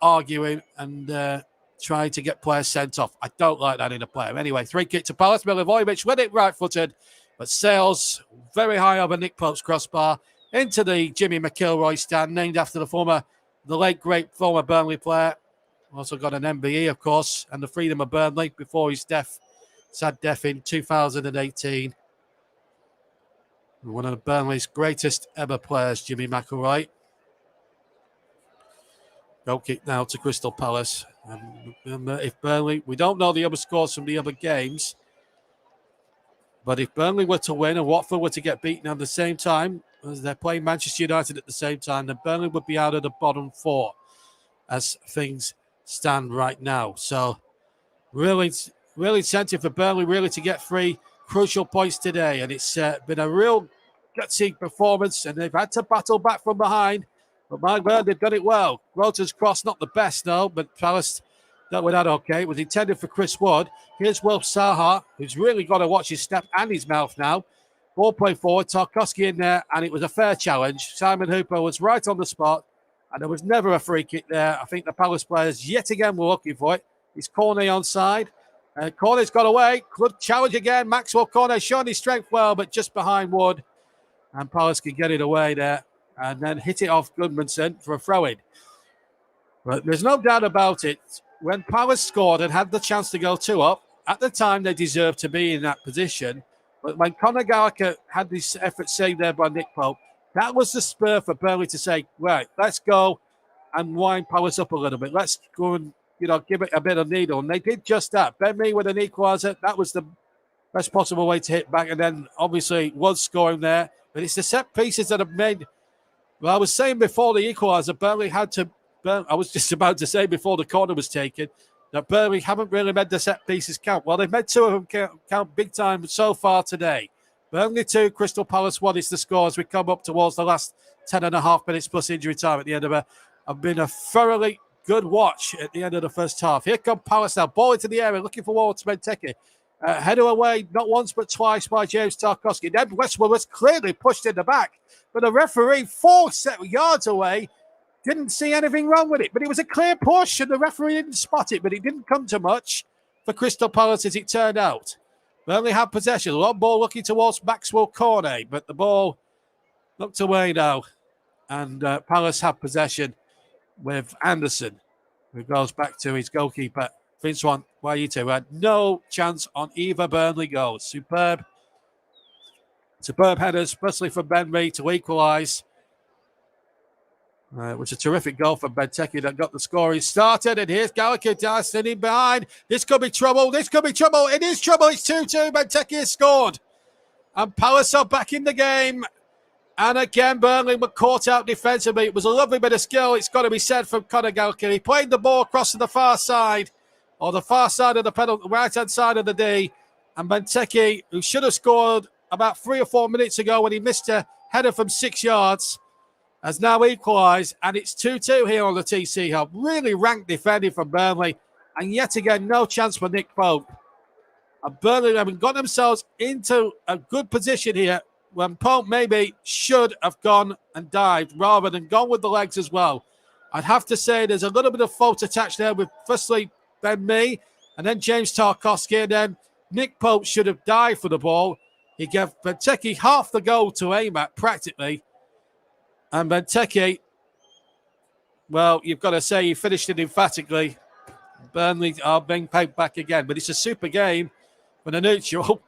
arguing and trying to get players sent off. I don't like that in a player. Anyway, free kick to Palace. Milivojevic with it right-footed, but sails very high over Nick Pope's crossbar into the Jimmy McIlroy stand, named after the late great former Burnley player. Also got an MBE, of course, and the Freedom of Burnley before his sad death in 2018. One of Burnley's greatest ever players, Jimmy McIlroy. Goal kick now to Crystal Palace. And if Burnley, we don't know the other scores from the other games, but if Burnley were to win and Watford were to get beaten at the same time, as they're playing Manchester United at the same time, then Burnley would be out of the bottom 4 as things stand right now. So real incentive for Burnley really to get 3 crucial points today. And it's been a real gutsy performance, and they've had to battle back from behind. But my word, they've done it well. Groton's cross, not the best, though, but Palace dealt with that okay. It was intended for Chris Wood. Here's Will Saha, who's really got to watch his step and his mouth now. Ball play forward, Tarkowski in there, and it was a fair challenge. Simon Hooper was right on the spot, and there was never a free kick there. I think the Palace players yet again were looking for it. It's Cornet onside. Cornet's got away. Good challenge again. Maxwell Cornet showing his strength well, but just behind Wood. And Palace can get it away there and then hit it off Goodmanson for a throw-in. But there's no doubt about it. When Palace scored and had the chance to go 2 up, at the time they deserved to be in that position. But when Conor Gallagher had this effort saved there by Nick Pope, that was the spur for Burnley to say, right, let's go and wind Palace up a little bit. Let's go and, give it a bit of needle. And they did just that. Ben Mee with an equaliser. That was the best possible way to hit back. And then, obviously, was scoring there. But it's the set pieces that have made... Well, I was saying before the equaliser, Burnley had to... I was just about to say before the corner was taken that Burnley haven't really made the set pieces count. Well, they've made 2 of them count big time so far today. Burnley 2, Crystal Palace 1 is the score as we come up towards the last 10.5 minutes plus injury time at the end of been a thoroughly good watch at the end of the first half. Here come Palace now, ball into the area, looking for Walter Benteke. Header away, not once but twice by James Tarkowski. Then Westwood was clearly pushed in the back, but the referee 4 yards away didn't see anything wrong with it. But it was a clear push, and the referee didn't spot it, but it didn't come to much for Crystal Palace as it turned out. Burnley had possession. Long ball looking towards Maxwell Cornet, but the ball looked away now. And Palace have possession with Anderson, who goes back to his goalkeeper, Vince Waitu. Had no chance on either Burnley goals. Superb headers, especially from Ben Mee to equalise. It was a terrific goal from Benteke that got the scoring started. And here's Gallagher standing behind. This could be trouble. It is trouble. It's 2-2. Benteke has scored. And Palace are back in the game. And again, Burnley were caught out defensively. It was a lovely bit of skill, it's got to be said, from Conor Gallagher. He played the ball across to the far side, or the far side of the penalty, right-hand side of the D. And Benteke, who should have scored about 3 or 4 minutes ago when he missed a header from 6 yards, has now equalised. And it's 2-2 here on the TC Hub. Really ranked defending from Burnley. And yet again, no chance for Nick Pope. And Burnley have got themselves into a good position here when Pope maybe should have gone and dived rather than gone with the legs as well. I'd have to say there's a little bit of fault attached there with firstly Ben Mee and then James Tarkowski, and then Nick Pope should have dived for the ball. He gave Benteke half the goal to aim at practically. And Benteke, well, you've got to say he finished it emphatically. Burnley are being paid back again, but it's a super game for the neutral.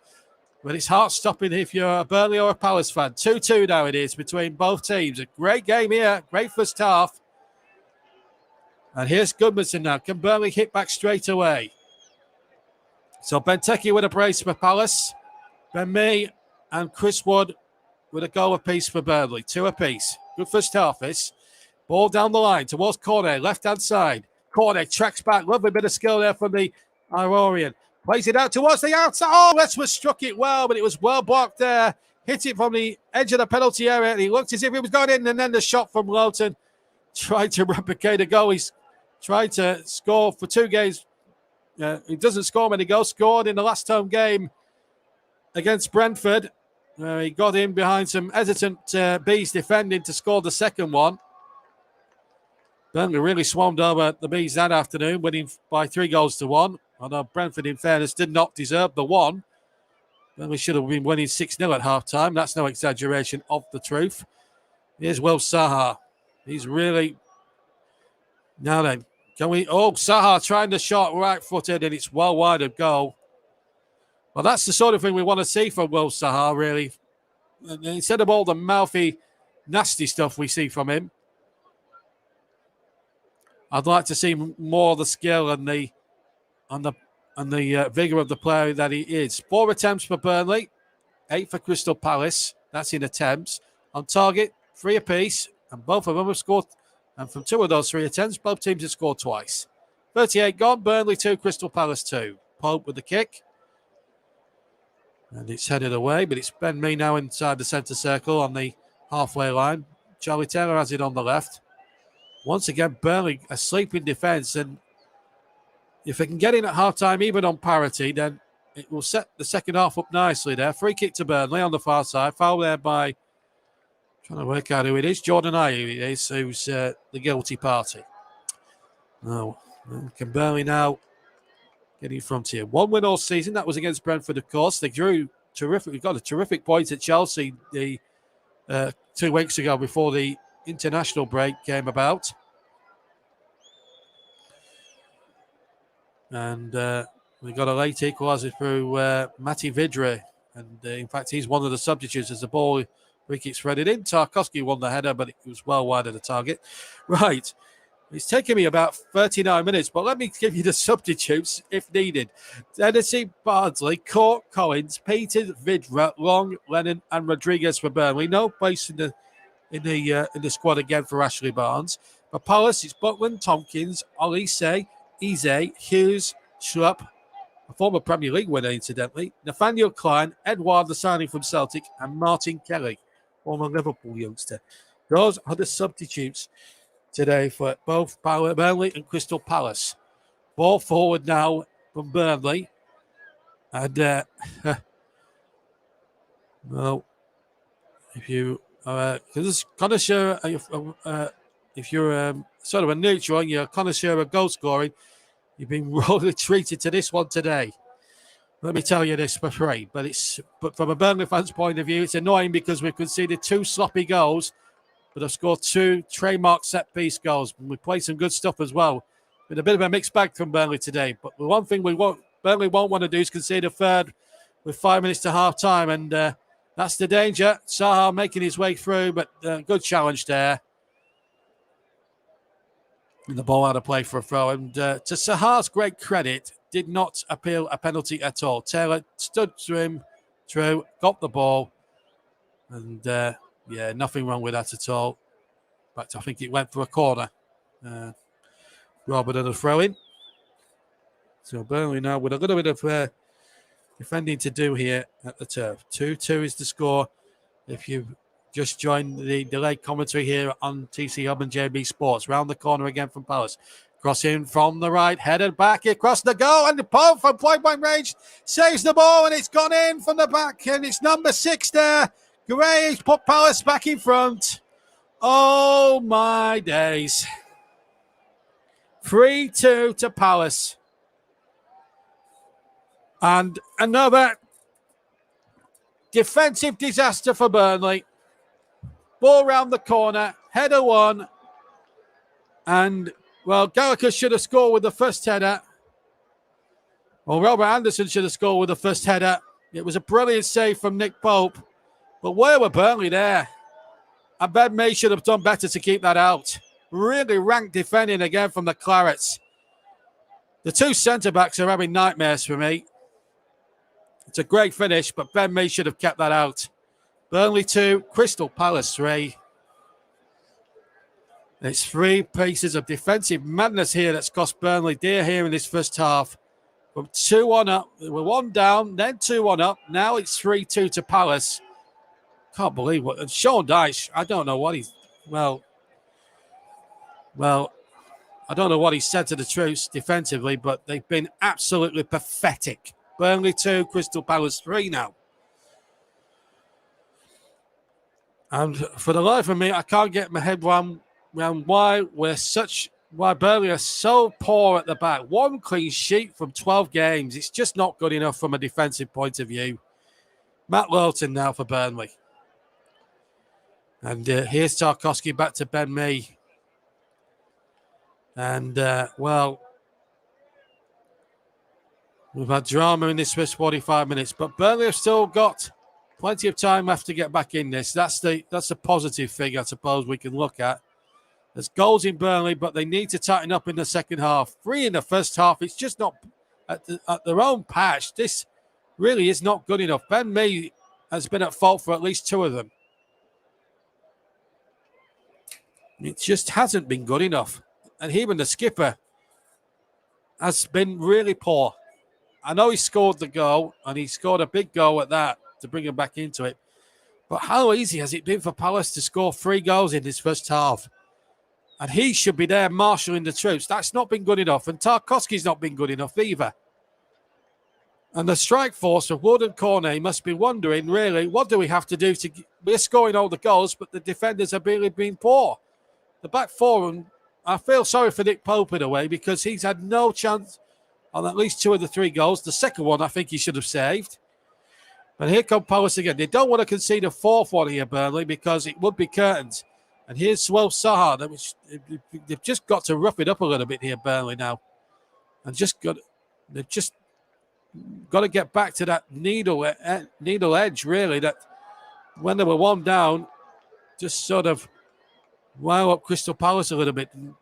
But it's heart-stopping if you're a Burnley or a Palace fan. 2-2 now it is between both teams. A great game here. Great first half. And here's Goodmanson now. Can Burnley hit back straight away? So Benteke with a brace for Palace. Ben Mee and Chris Wood with a goal apiece for Burnley. 2 apiece. Good first half this. Ball down the line towards Cornet. Left-hand side. Cornet tracks back. Lovely bit of skill there from the Ivorian. Plays it out towards the outside. Oh, Westwood struck it well, but it was well blocked there. Hit it from the edge of the penalty area. And he looked as if it was going in. And then the shot from Lowton tried to replicate a goal. He's tried to score for 2 games. He doesn't score many goals. Scored in the last home game against Brentford. He got in behind some hesitant Bees defending to score the second one. Burnley really swarmed over the Bees that afternoon, winning by 3-1. Although Brentford, in fairness, did not deserve the one. Burnley should have been winning 6-0 at half-time. That's no exaggeration of the truth. Here's Will Saha. He's really... Now then, can we... Oh, Saha trying the shot right-footed, and it's well wide of goal. Well, that's the sort of thing we want to see from Will Saha, really. Instead of all the mouthy, nasty stuff we see from him, I'd like to see more of the skill and the vigour of the player that he is. 4 attempts for Burnley, 8 for Crystal Palace. That's in attempts. On target, 3 apiece, and both of them have scored. And from 2 of those 3 attempts, both teams have scored twice. 38 gone, Burnley 2, Crystal Palace 2. Pope with the kick. And it's headed away, but it's Ben Mee now inside the centre circle on the halfway line. Charlie Taylor has it on the left. Once again, Burnley asleep in defence, and if they can get in at half-time, even on parity, then it will set the second half up nicely there. Free kick to Burnley on the far side. Foul there by, trying to work out who it is, Jordan Ayew it is, who's the guilty party. Oh, can Burnley now get in front here? One win all season. That was against Brentford, of course. They drew terrific. We got a terrific point at Chelsea 2 weeks ago before the international break came about. And we got a late equaliser through Mati Vidre. And in fact, he's one of the substitutes as the ball free kick threaded in. Tarkowski won the header, but it was well wide of the target. Right. It's taken me about 39 minutes, but let me give you the substitutes if needed. Tennessee, Bardsley, Court, Collins, Peters, Vidra, Long, Lennon, and Rodriguez for Burnley. No place in the squad again for Ashley Barnes. For Palace, it's Butland, Tompkins, Olise, Eze, Hughes, Schlupp, a former Premier League winner, incidentally, Nathaniel Klein, Edouard, the signing from Celtic, and Martin Kelly, former Liverpool youngster. Those are the substitutes today for both Burnley and Crystal Palace. Ball forward now from Burnley. And, well, if you are a connoisseur, if you're sort of a neutral and you're a connoisseur of goal scoring, you've been royally treated to this one today. Let me tell you this for free. But from a Burnley fan's point of view, it's annoying because we've conceded 2 sloppy goals, but I've scored 2 trademark set-piece goals. We played some good stuff as well. Been a bit of a mixed bag from Burnley today. But the one thing Burnley won't want to do is concede a third with 5 minutes to half-time. And that's the danger. Saha making his way through, but good challenge there. And the ball out of play for a throw. And to Saha's great credit, did not appeal a penalty at all. Taylor stood to him, through, got the ball. And... yeah, nothing wrong with that at all. In fact, I think it went for a corner rather than a throw-in. So Burnley now with a little bit of defending to do here at the turf. 2-2 is the score. If you've just joined the delayed commentary here on TC Hub and JB Sports. Round the corner again from Palace. Crossing from the right, headed back across the goal, and the ball from point-blank range saves the ball, and it's gone in from the back, and it's number 6 there. Gray put Palace back in front. Oh, my days. 3-2 to Palace. And another defensive disaster for Burnley. Ball round the corner, header one. And, well, Gallagher should have scored with the first header. Well, Robert Anderson should have scored with the first header. It was a brilliant save from Nick Pope. But where were Burnley there? And Ben Mee should have done better to keep that out. Really rank defending again from the Clarets. The 2 centre-backs are having nightmares for me. It's a great finish, but Ben Mee should have kept that out. Burnley 2, Crystal Palace 3. It's 3 pieces of defensive madness here that's cost Burnley dear here in this first half. From 2-1 up, they were 1 down, then 2-1 up. Now it's 3-2 to Palace. Can't believe what. And Sean Dyche, I don't know what he's. Well, I don't know what he said to the troops defensively, but they've been absolutely pathetic. Burnley 2, Crystal Palace 3 now. And for the life of me, I can't get my head around why Burnley are so poor at the back. 1 clean sheet from 12 games. It's just not good enough from a defensive point of view. Matt Lowton now for Burnley. And here's Tarkowski back to Ben Mee. And, well, we've had drama in this first 45 minutes, but Burnley have still got plenty of time left to get back in this. That's a positive figure, I suppose, we can look at. There's goals in Burnley, but they need to tighten up in the second half. 3 in the first half. It's just not at their own patch. This really is not good enough. Ben Mee has been at fault for at least 2 of them. It just hasn't been good enough. And even the skipper has been really poor. I know he scored the goal, and he scored a big goal at that to bring him back into it. But how easy has it been for Palace to score 3 goals in this first half? And he should be there marshalling the troops. That's not been good enough. And Tarkowski's not been good enough either. And the strike force of Wood and Cornet must be wondering, really, what do we have to do to... We're scoring all the goals, but the defenders have really been poor. The back four, and I feel sorry for Nick Pope in a way, because he's had no chance on at least 2 of the 3 goals. The second one, I think he should have saved. But here come Palace again. They don't want to concede a 4th one here, Burnley, because it would be curtains. And here's Swell Saha. They've just got to rough it up a little bit here, Burnley, now. And they've just got to get back to that needle edge, really, that when they were 1 down, just sort of wow up Crystal Palace a little bit and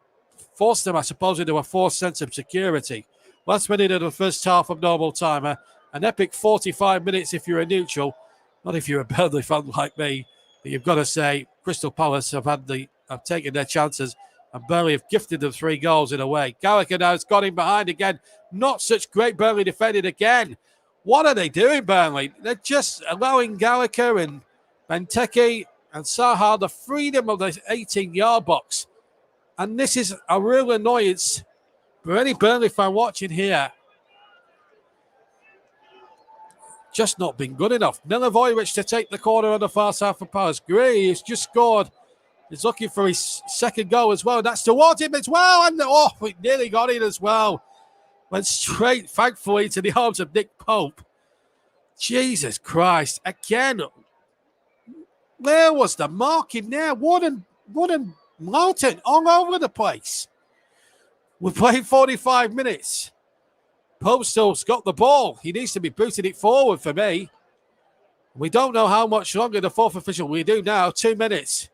force them, I suppose, into a false sense of security. Last minute of the first half of normal time, an epic 45 minutes if you're a neutral, not if you're a Burnley fan like me. But you've got to say Crystal Palace have taken their chances, and Burnley have gifted them 3 goals in a way. Gallagher now has got him behind again. Not such great Burnley defending again. What are they doing, Burnley? They're just allowing Gallagher and Benteke and Saha the freedom of the 18-yard box. And this is a real annoyance for any Burnley fan watching here. Just not been good enough. Milivojevic to take the corner on the far side for Palace. Gray has just scored. He's looking for his second goal as well. That's towards him as well. And it nearly got in as well. Went straight, thankfully, to the arms of Nick Pope. Jesus Christ. Again, where was the marking there? Wood and Martin all over the place. We're playing 45 minutes. Pope still's got the ball. He needs to be booting it forward for me. We don't know how much longer the 4th official. We do now, 2 minutes.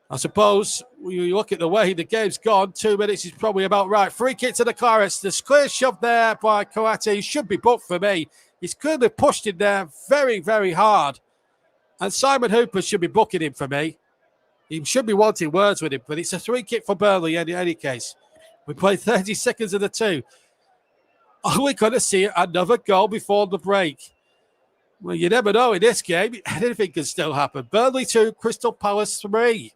I suppose when you look at the way the game's gone, 2 minutes is probably about right. Free kick to the Clarets. There's clear shove there by Coates. He should be booked for me. He's clearly pushed in there very, very hard. And Simon Hooper should be booking him for me. He should be wanting words with him, but it's a 3 kick for Burnley in any case. We played 30 seconds of the 2. Are we going to see another goal before the break? Well, you never know in this game. Anything can still happen. Burnley 2, Crystal Palace 3.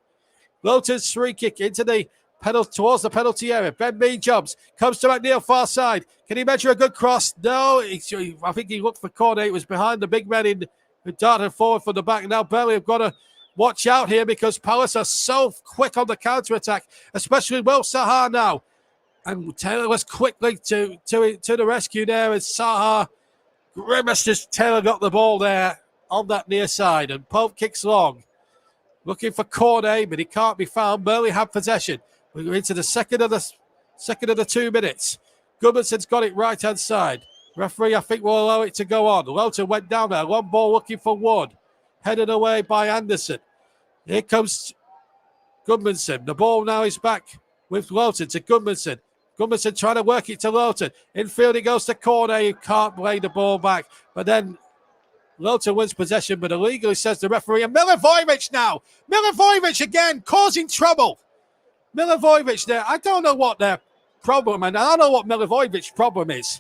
Lowton's 3 kick into the penalty towards the penalty area. Ben Mee jumps, comes to McNeil far side. Can he measure a good cross? No. I think he looked for Cornet. It was behind the big men who darted forward from the back. Now Burnley have got to watch out here because Palace are so quick on the counter-attack, especially Will Saha now. And Taylor was quickly to the rescue there as Saha grimaced as Taylor got the ball there on that near side. And Pope kicks long. Looking for Cornet, but he can't be found. Burnley have possession. We're into the second of the 2 minutes. Goodmanson's got it right-hand side. Referee, I think, will allow it to go on. Lowton went down there. Long ball looking for Wood. Headed away by Anderson. Here comes Goodmanson. The ball now is back with Lowton to Goodmanson. Goodmanson trying to work it to Lowton. Infield it goes to Cornet, who can't play the ball back. But then Lowton wins possession, but illegally, says the referee. And Milivojevic now. Milivojevic again, causing trouble. Milivojevic there. I don't know what their problem, and I don't know what Milivojevic's problem is.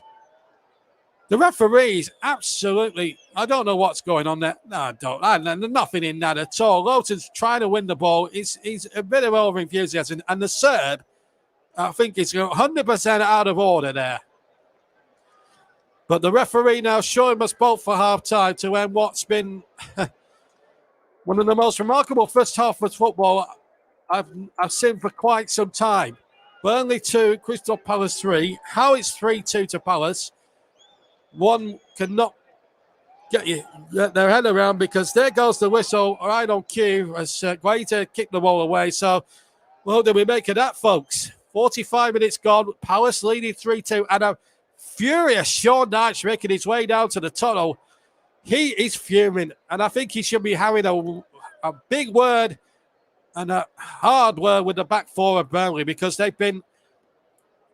The referees, absolutely, I don't know what's going on there. No, I don't. There's nothing in that at all. Lowton's trying to win the ball. He's a bit of over-enthusiasm. And the Serb, I think, is 100% out of order there. But the referee now showing us both for half-time to end what's been one of the most remarkable first half of football I've seen for quite some time. Burnley 2, Crystal Palace 3. How it's 3-2 to Palace. One cannot get their head around because there goes the whistle right on cue as Guaita kicked the ball away. So, what do we make of that, folks? 45 minutes gone. Palace leading 3-2. And a furious Sean Dyche making his way down to the tunnel. He is fuming. And I think he should be having a big word and a hard word with the back four of Burnley because they've been,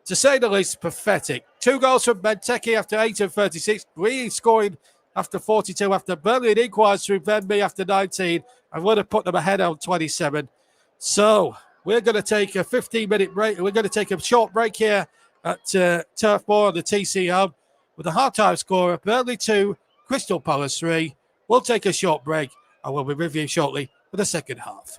to say the least, pathetic. 2 goals from Benteke after 8 and 36. Green scoring after 42. After Burnley had equalised through Ben Mee after 19. And would have put them ahead on 27. So, we're going to take a 15-minute break. We're going to take a short break here at Turf Moor, the TC Hub. with a half-time score of Burnley 2, Crystal Palace 3. We'll take a short break and we'll be with you shortly for the second half.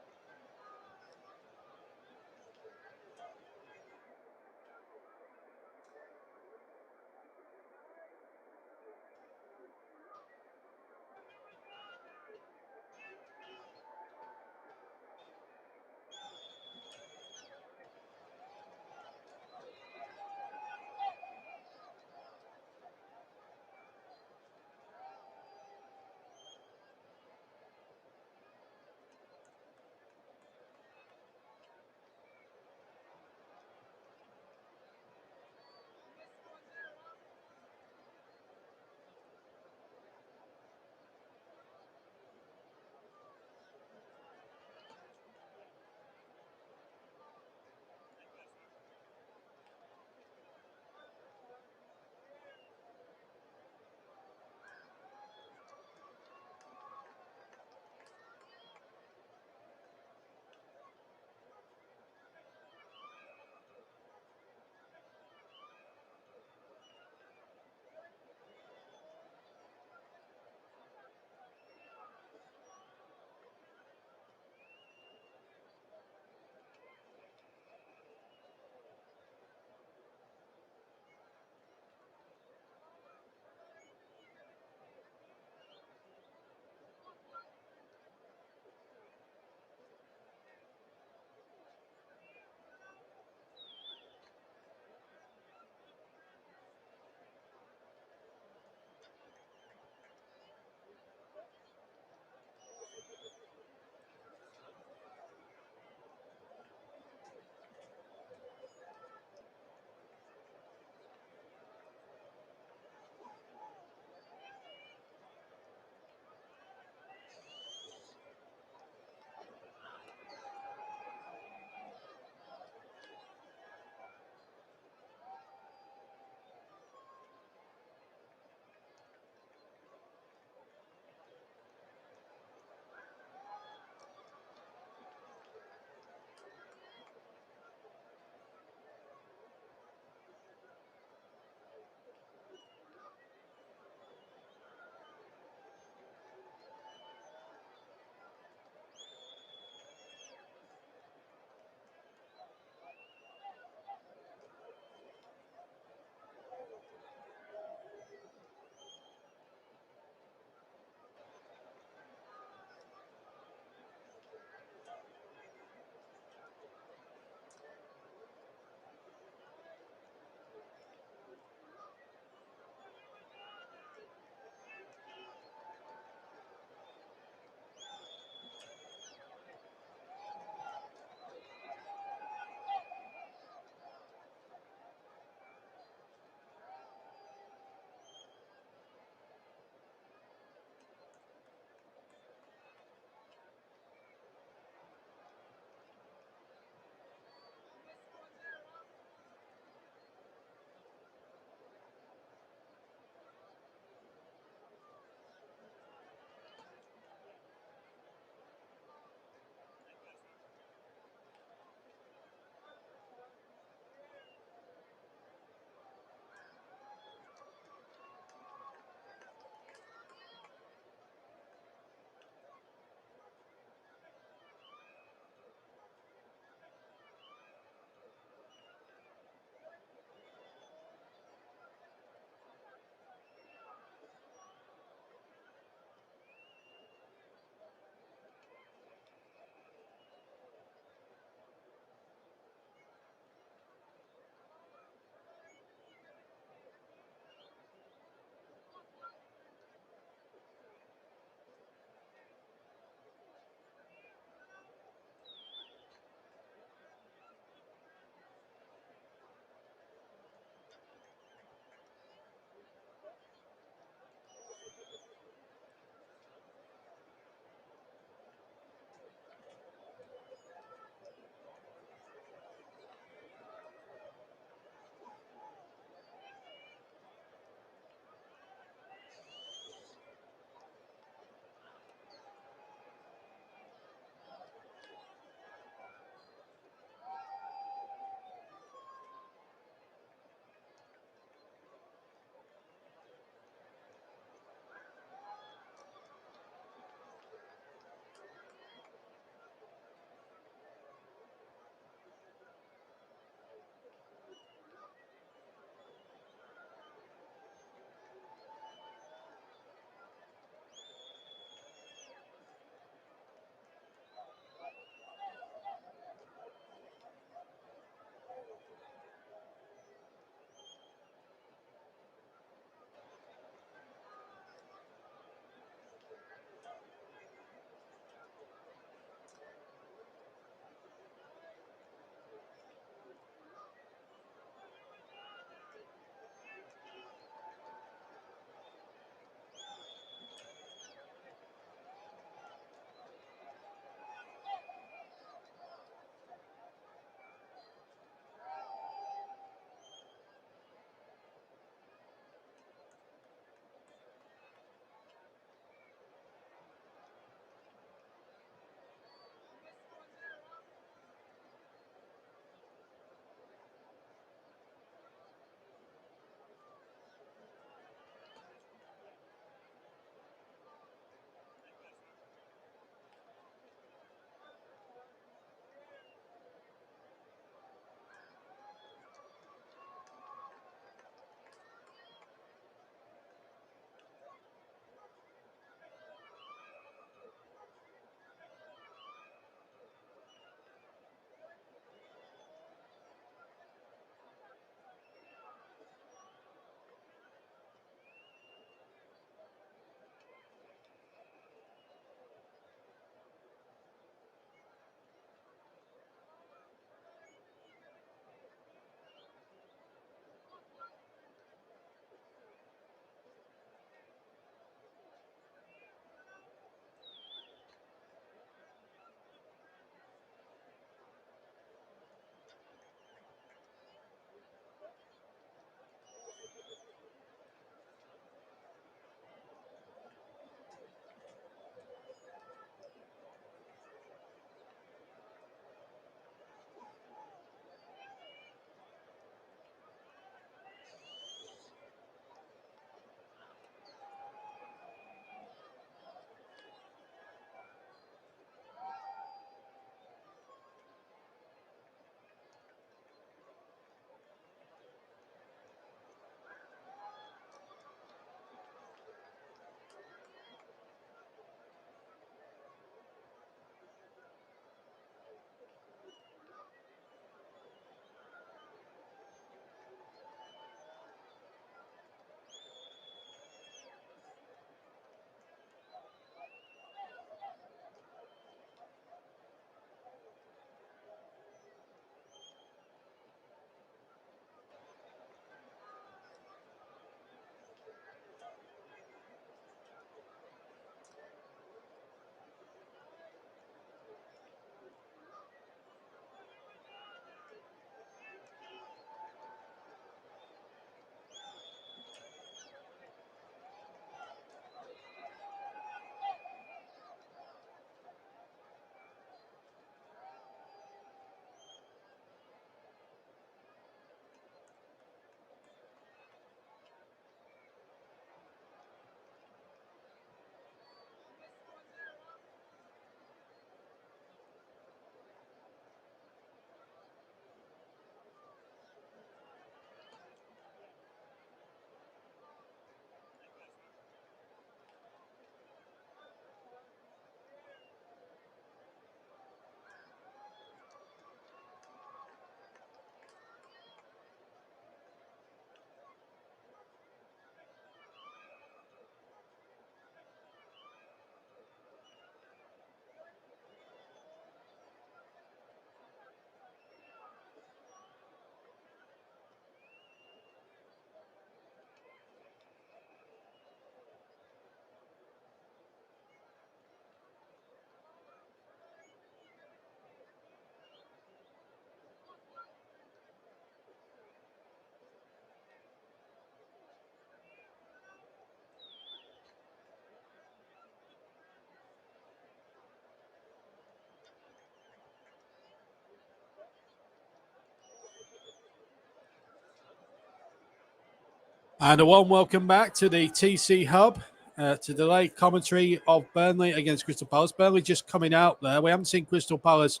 And a warm welcome back to the TC Hub to the late commentary of Burnley against Crystal Palace. Burnley just coming out there. We haven't seen Crystal Palace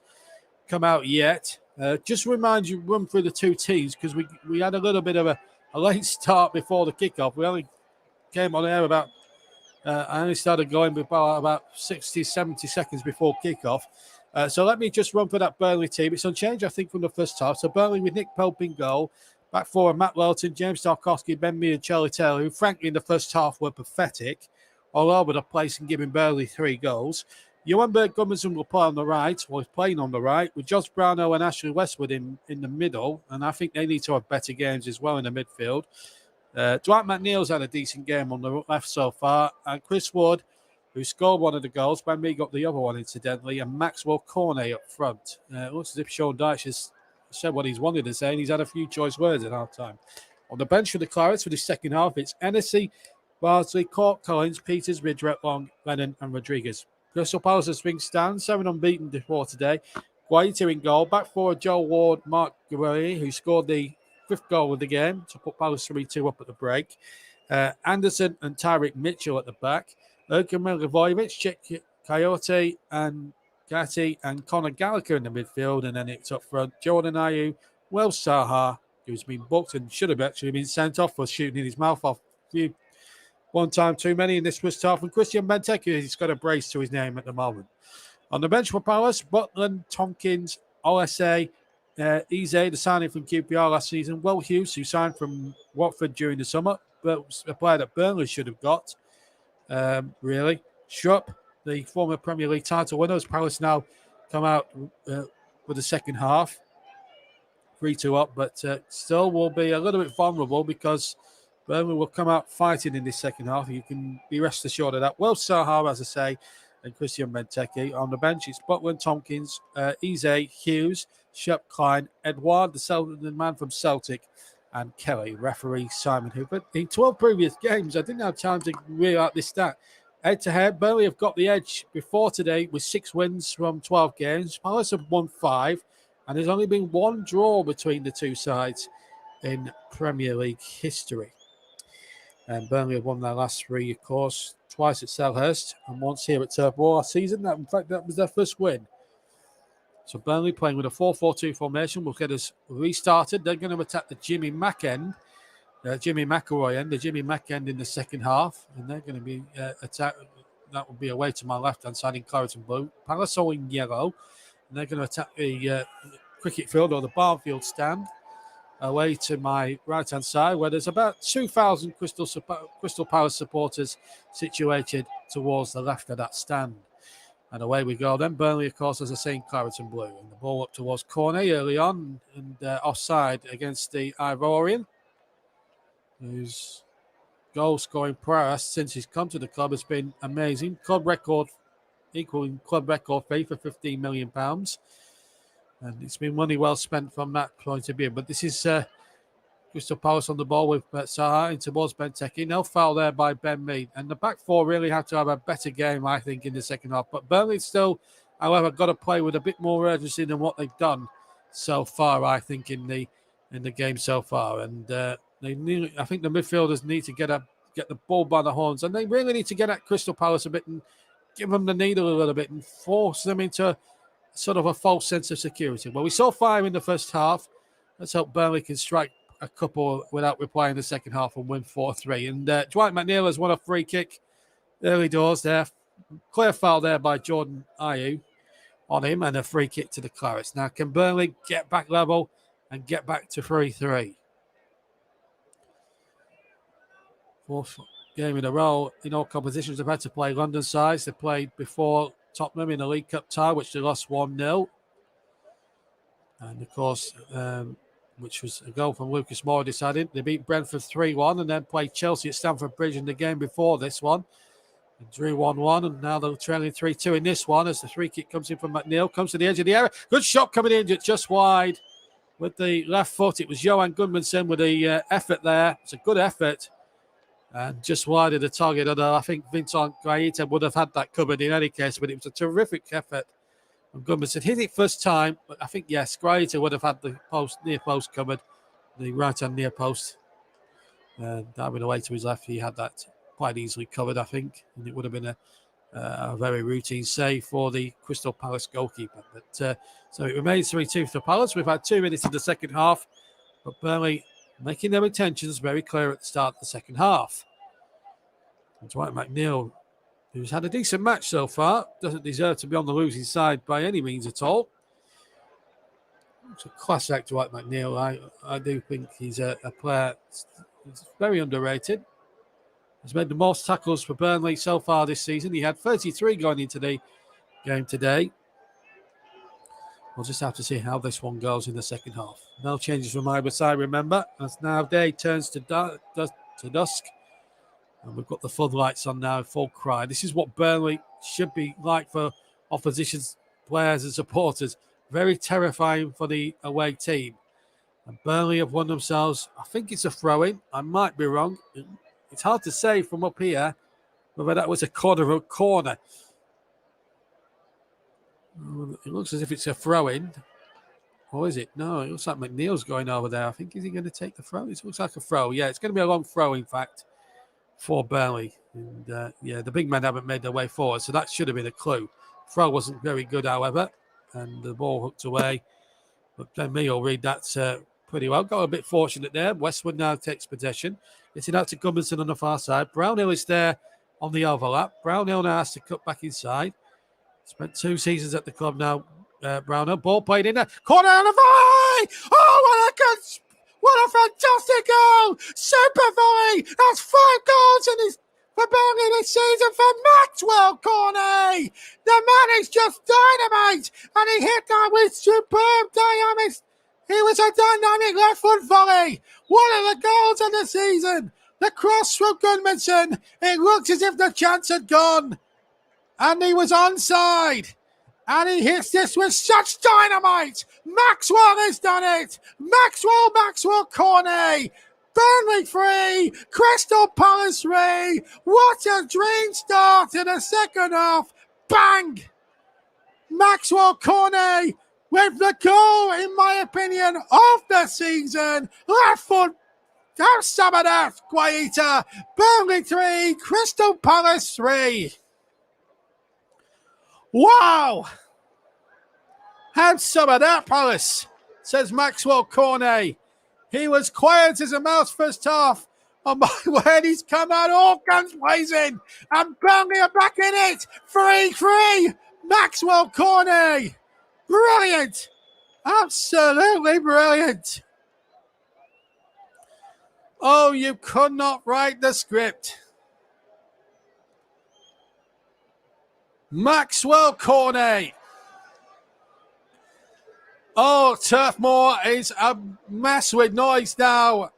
come out yet. Just run through the two teams because we had a little bit of a late start before the kickoff. We only came on air I only started going about 60, 70 seconds before kickoff. So let me just run for that Burnley team. It's unchanged, I think, from the first half. So Burnley with Nick Pope in goal. Back four, Matt Lowton, James Tarkowski, Ben Mee and Charlie Taylor, who frankly in the first half were pathetic, all over the place and giving Burnley 3 goals. Johan Berg Gudmundsson will play on the right, or is playing on the right, with Josh Brownhill and Ashley Westwood in the middle. And I think they need to have better games as well in the midfield. Dwight McNeil's had a decent game on the left so far. And Chris Wood, who scored one of the goals, Ben Mee got the other one incidentally, and Maxwell Cornet up front. It looks as if Sean Dyche has said what he's wanted to say, and he's had a few choice words at half time. On the bench for the Clarets for the second half, it's Hennessy, Bardsley, Cork, Collins, Peters, Ridgeway, Long, Lennon, and Rodriguez. Crystal Palace has swing stand, 7 unbeaten before today. Guaita in goal, back forward Joel Ward, Mark Guerrero, who scored the 5th goal of the game to put Palace 3-2 up at the break. Anderson and Tyrick Mitchell at the back. Erkan Milivojevic, Chick Coyote, and Gatti and Conor Gallagher in the midfield, and then it's up front Jordan Ayew, Wells Saha, who's been booked and should have actually been sent off for shooting his mouth off one time too many in this first half, and Christian Benteke, he's got a brace to his name at the moment. On the bench for Palace, Butland, Tompkins, OSA, Eze, the signing from QPR last season, Will Hughes, who signed from Watford during the summer, but a player that Burnley should have got, really. Schrupp, the former Premier League title winners. Palace now come out for the second half, 3-2 up, but still will be a little bit vulnerable because Burnley will come out fighting in this second half. You can be rest assured of that. Well, Sahar, as I say, and Christian Benteke. On the bench, it's Butland, Tompkins, Eze, Hughes, Shep Klein, Edouard, the man from Celtic, and Kelly, referee Simon Hooper. In 12 previous games, I didn't have time to read out this stat. Head-to-head, Burnley have got the edge before today with 6 wins from 12 games. Palace have won 5, and there's only been 1 draw between the two sides in Premier League history. And Burnley have won their last 3, of course, twice at Selhurst and once here at Turf Moor last season. In fact, that was their first win. So Burnley playing with a 4-4-2 formation will get us restarted. They're going to attack the Jimmy McElroy end, the Jimmy Mack end in the second half, and they're going to be attacked. That will be away to my left-hand side in claret and blue. Palace all in yellow, and they're going to attack the cricket field or the Barnfield stand away to my right-hand side, where there's about 2,000 Crystal Palace supporters situated towards the left of that stand. And away we go. Then Burnley, of course, as I say, in claret and blue. And the ball up towards Cornet early on and offside against the Ivorian, whose goal-scoring prowess since he's come to the club has been amazing. Club record, equaling club record fee for £15 million. And it's been money well spent from that point of view. But this is Crystal Palace on the ball with Saha in towards Benteke. No foul there by Ben Mee. And the back four really have to have a better game, I think, in the second half. But Burnley still, however, got to play with a bit more urgency than what they've done so far, I think, in the game so far. And I think the midfielders need to get the ball by the horns. And they really need to get at Crystal Palace a bit and give them the needle a little bit and force them into sort of a false sense of security. Well, we saw 5 in the first half. Let's hope Burnley can strike a couple without replying in the second half and win 4-3. And Dwight McNeil has won a free kick early doors there. Clear foul there by Jordan Ayew on him and a free kick to the Clarets. Now, can Burnley get back level and get back to 3-3? Fourth game in a row in all competitions. They've had to play London sides. They played before Tottenham in a League Cup tie, which they lost 1-0. And, of course, which was a goal from Lucas Moore decided. They beat Brentford 3-1 and then played Chelsea at Stamford Bridge in the game before this one. And drew 1-1, and now they're trailing 3-2 in this one as the free kick comes in from McNeil, comes to the edge of the area. Good shot coming in just wide with the left foot. It was Johan Gudmundsson with the effort there. It's a good effort. And just wide of the target, although I think Vincent Guaita would have had that covered in any case, but it was a terrific effort from Gudmundsson. Hit it first time, but I think, yes, Guaita would have had the near post covered, the right-hand near post. diving away to his left, he had that quite easily covered, I think, and it would have been a very routine save for the Crystal Palace goalkeeper. But so it remains 3-2 for Palace. We've had 2 minutes in the second half, but Burnley making their intentions very clear at the start of the second half. And Dwight McNeil, who's had a decent match so far, doesn't deserve to be on the losing side by any means at all. It's a class act, Dwight McNeil. I do think he's a player that's very underrated. He's made the most tackles for Burnley so far this season. He had 33 going into the game today. We'll just have to see how this one goes in the second half. No changes from either side, remember, as now day turns to dusk. And we've got the floodlights on now, full cry. This is what Burnley should be like for opposition's players and supporters. Very terrifying for the away team. And Burnley have won themselves, I think it's a throw-in. I might be wrong. It's hard to say from up here whether that was a corner or a corner. It looks as if it's a throw-in. Or is it? No, it looks like McNeil's going over there. I think, is he going to take the throw? It looks like a throw. Yeah, it's going to be a long throw, in fact, for Burnley. And, the big men haven't made their way forward, so that should have been a clue. Throw wasn't very good, however, and the ball hooked away. But Ben Mee will read that pretty well. Got a bit fortunate there. Westwood now takes possession. Getting out to Gudmundsson on the far side. Brownhill is there on the overlap. Brownhill now has to cut back inside. Spent 2 seasons at the club now. Brownhill, ball played in there. Corner on the volley! Oh, what a fantastic goal! Super volley! That's 5 goals for Burnley this season for Maxwell Cornet! The man is just dynamite! And he hit that with superb dynamic. He was a dynamic left foot volley. One of the goals of the season. The cross from Gudmundsson. It looks as if the chance had gone. And he was onside. And he hits this with such dynamite. Maxwell has done it. Maxwell Cornet. Burnley 3. Crystal Palace 3. What a dream start to the second half. Bang. Maxwell Cornet with the goal, in my opinion, of the season. Left foot. Have some of that, Guaita. Burnley 3. Crystal Palace 3. Wow! Have some of that, Palace, says Maxwell Cornet. He was quiet as a mouse first half. On my word, he's come out all guns blazing. And Burnley are back in it. 3-3. Maxwell Cornet. Brilliant. Absolutely brilliant. Oh, you could not write the script. Maxwell Cornet. Oh, Turf Moor is a mess with noise now.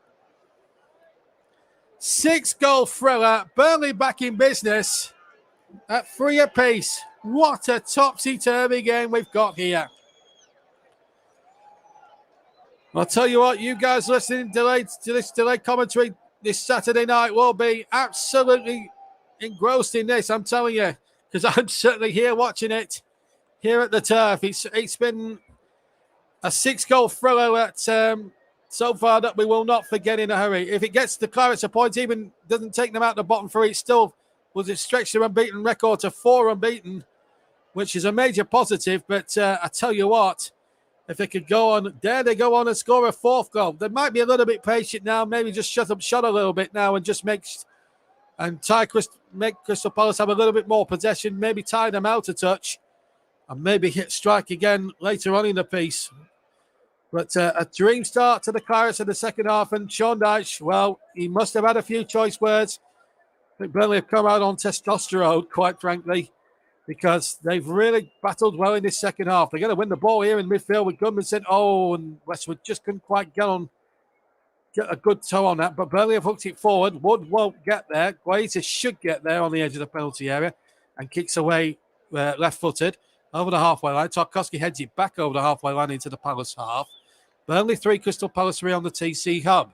6-goal thriller. Burnley back in business at 3 apiece. What a topsy-turvy game we've got here. I'll tell you what, you guys listening to this delayed commentary this Saturday night will be absolutely engrossed in this, I'm telling you, because I'm certainly here watching it here at the Turf. It's been a 6-goal thriller at, so far that we will not forget in a hurry. If it gets the Clarets a point, even doesn't take them out the bottom 3, it still will stretch their unbeaten record to 4 unbeaten, which is a major positive. But I tell you what, if they could go on, dare they go on and score a 4th goal? They might be a little bit patient now, maybe just shut up shot a little bit now and just make Crystal Palace have a little bit more possession, maybe tie them out a touch, and maybe hit strike again later on in the piece. But a dream start to the Clarets in the second half, and Sean Dyche, well, he must have had a few choice words. I think Burnley have come out on testosterone, quite frankly, because they've really battled well in this second half. They're going to win the ball here in midfield with Gudmundsson. Oh, and Westwood just couldn't quite get a good toe on that. But Burnley have hooked it forward. Wood won't get there. Guaita should get there on the edge of the penalty area and kicks away left-footed over the halfway line. Tarkowski heads it back over the halfway line into the Palace half. Burnley 3, Crystal Palace 3 on the TC Hub.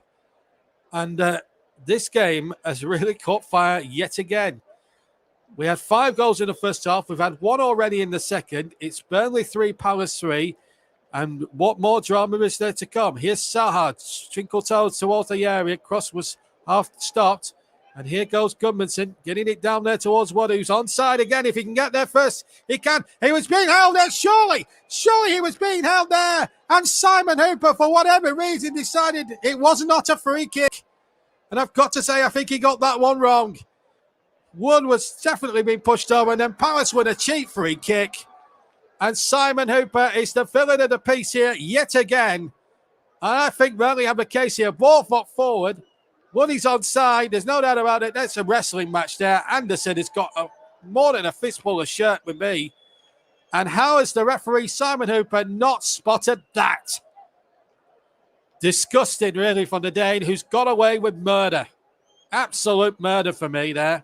And this game has really caught fire yet again. We had 5 goals in the first half. We've had 1 already in the second. It's Burnley 3, Palace 3. And what more drama is there to come? Here's Sahad, twinkle toes towards the area. Cross was half stopped. And here goes Gudmundsson, getting it down there towards Wood, who's onside again. If he can get there first, he can. He was being held there, surely he was being held there. And Simon Hooper, for whatever reason, decided it was not a free kick. And I've got to say, I think he got that one wrong. Wood was definitely being pushed over, and then Palace with a cheap free kick. And Simon Hooper is the villain of the piece here yet again. And I think Burnley have the case here. Ball foot forward. Woody's onside. There's no doubt about it. That's a wrestling match there. Anderson has got more than a fistful of shirt with me. And how has the referee, Simon Hooper, not spotted that? Disgusting, really, from the Dane, who's got away with murder. Absolute murder for me there.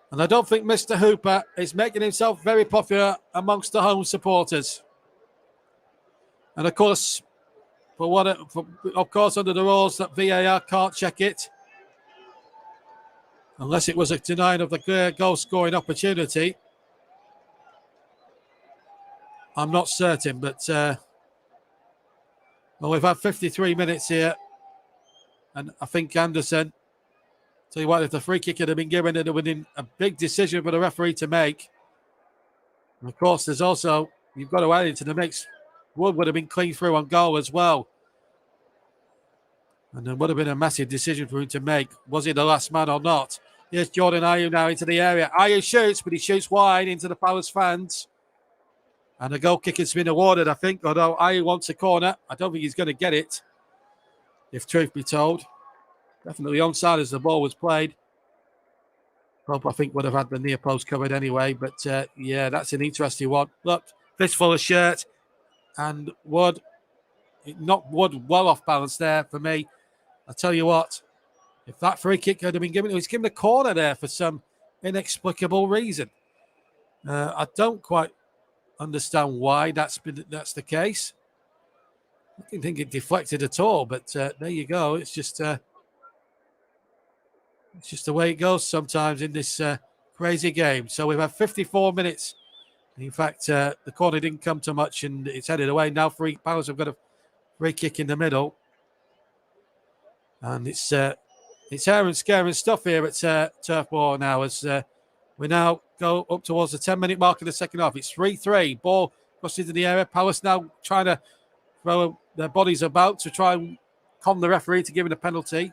And I don't think Mr. Hooper is making himself very popular amongst the home supporters. And of course, of course, under the rules that VAR can't check it, unless it was a denial of the clear goal scoring opportunity. I'm not certain, but well, we've had 53 minutes here, and I think Anderson, tell you what, if the free kick had been given, it would have been a big decision for the referee to make. And of course, there's also, you've got to add into the mix, Wood would have been clean through on goal as well. And there would have been a massive decision for him to make. Was he the last man or not? Here's Jordan Ayew now into the area. Ayew shoots, but he shoots wide into the Palace fans. And a goal kick has been awarded, I think, although Ayew wants a corner. I don't think he's going to get it, if truth be told. Definitely onside as the ball was played. Pope, I think, would have had the near post covered anyway. But, yeah, that's an interesting one. Look, fistful of shirt. And Wood, it knocked Wood well off balance there for me. I tell you what, if that free kick had been given, he was given a corner there for some inexplicable reason. I don't quite understand why that's the case. I didn't think it deflected at all, but there you go. It's just the way it goes sometimes in this crazy game. So we've had 54 minutes. In fact, the corner didn't come to much, and it's headed away. Now Palace have got a free kick in the middle. And it's hair and scaring stuff here at Turf Moor now as we now go up towards the 10-minute mark of the second half. It's 3-3. Ball crossed into the area. Palace now trying to throw their bodies about to try and con the referee to give it a penalty.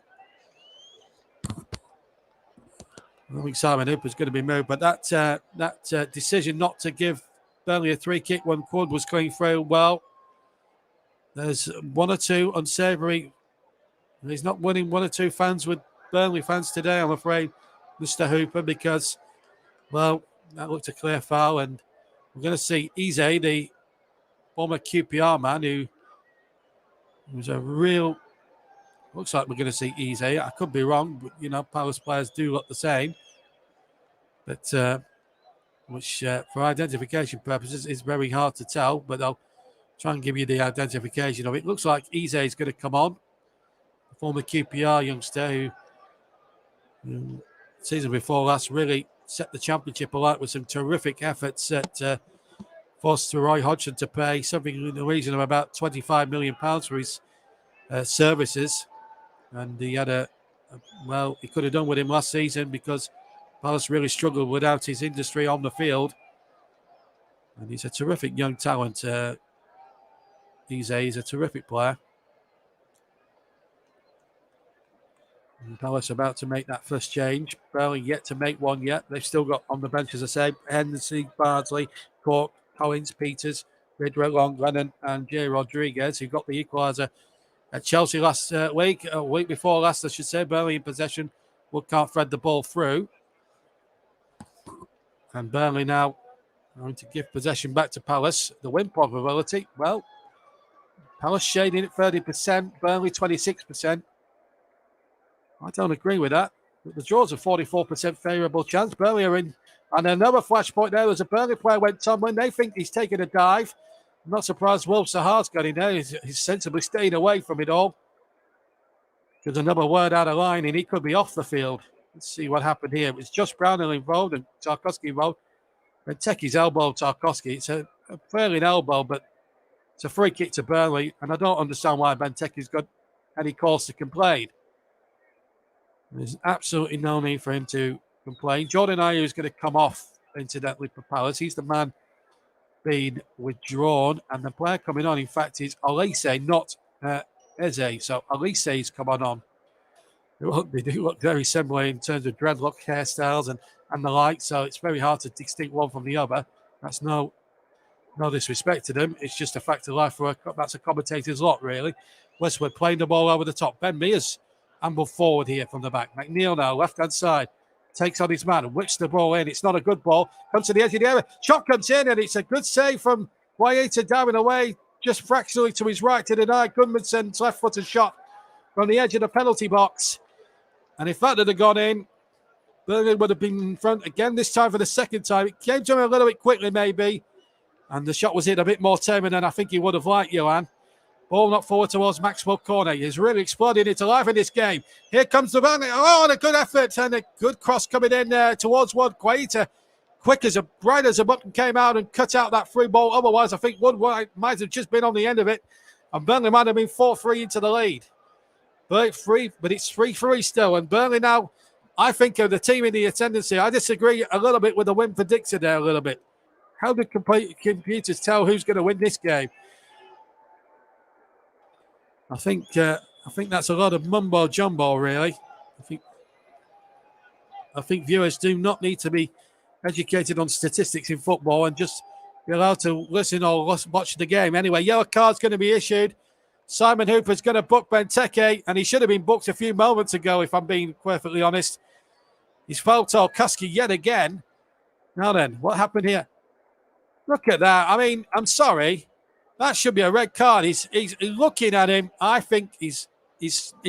I don't think Simon Hooper's going to be moved, but that decision not to give Burnley a free kick when Wood was going through, well, there's one or two unsavoury. He's not winning one or two fans with Burnley fans today, I'm afraid, Mr. Hooper, because, well, that looked a clear foul, and we're going to see Eze, the former QPR man, who was a real. Looks like we're going to see Eze. I could be wrong, but, you know, Palace players do look the same. But which, for identification purposes, is very hard to tell. But I'll try and give you the identification of it. Looks like Eze is going to come on. The former QPR youngster who season before last really set the championship alight with some terrific efforts that forced Roy Hodgson to pay something in the region of about £25 million for his services. And he had he could have done with him last season because Palace really struggled without his industry on the field. And he's a terrific young talent. He's a terrific player. And Palace about to make that first change. Burnley yet to make one yet. They've still got on the bench, as I say, Henderson, Bardsley, Cork, Collins, Peters, Ridwell, Long, Lennon, and Jay Rodriguez, who got the equaliser at Chelsea last week, a week before last, I should say. Burnley in possession. Wood can't thread the ball through. And Burnley now going to give possession back to Palace. The win probability, well, Palace shading at 30%, Burnley 26%. I don't agree with that. The draw's a 44% favourable chance. Burnley are in. And another flashpoint there. There's a Burnley player went tumbling. They think he's taking a dive. I'm not surprised Wolf Sahar's got in there. He's sensibly staying away from it all. There's another word out of line, and he could be off the field. Let's see what happened here. It was Josh Brownhill involved and Tarkowski involved. Benteke's elbow Tarkowski. It's a fairly an elbow, but it's a free kick to Burnley. And I don't understand why Benteke's got any calls to complain. There's absolutely no need for him to complain. Jordan Ayew is going to come off, incidentally, for Palace. He's the man being withdrawn, and the player coming on, in fact, is Elise, not Eze. So Elise's come on. They do look very similar in terms of dreadlock hairstyles and the like, so it's very hard to distinguish one from the other. That's no disrespect to them. It's just a fact of life. That's a commentator's lot, really. Westwood playing the ball over the top. Ben Mears ambled forward here from the back. McNeil now, left-hand side, takes on his man and whips the ball in. It's not a good ball. Comes to the edge of the area. Shot comes in, and it's a good save from Wayeta Darren away, just fractionally to his right to deny Gudmundsson's left-footed shot from the edge of the penalty box. And if that had gone in, Burnley would have been in front again, this time for the second time. It came to him a little bit quickly, maybe, and the shot was hit a bit more timid than I think he would have liked, Johan. Ball not forward towards Maxwell Cornet. He's really exploding into life in this game. Here comes the Burnley. Oh, and a good effort and a good cross coming in towards Wood. Quaita, quick as bright as a button, came out and cut out that free ball. Otherwise, I think Wood might have just been on the end of it, and Burnley might have been 4-3 into the lead. But it's 3-3 still. And Burnley now, I think, of the team in the attendance here. I disagree a little bit with the win predictor there a little bit. How do computers tell who's going to win this game? I think that's a lot of mumbo jumbo, really. I think viewers do not need to be educated on statistics in football and just be allowed to listen or watch the game. Anyway, yellow card's going to be issued. Simon Hooper's going to book Benteke, and he should have been booked a few moments ago, if I'm being perfectly honest. He's fouled Tarkowski yet again. Now then, what happened here? Look at that. I mean, I'm sorry. That should be a red card. He's looking at him. I think he's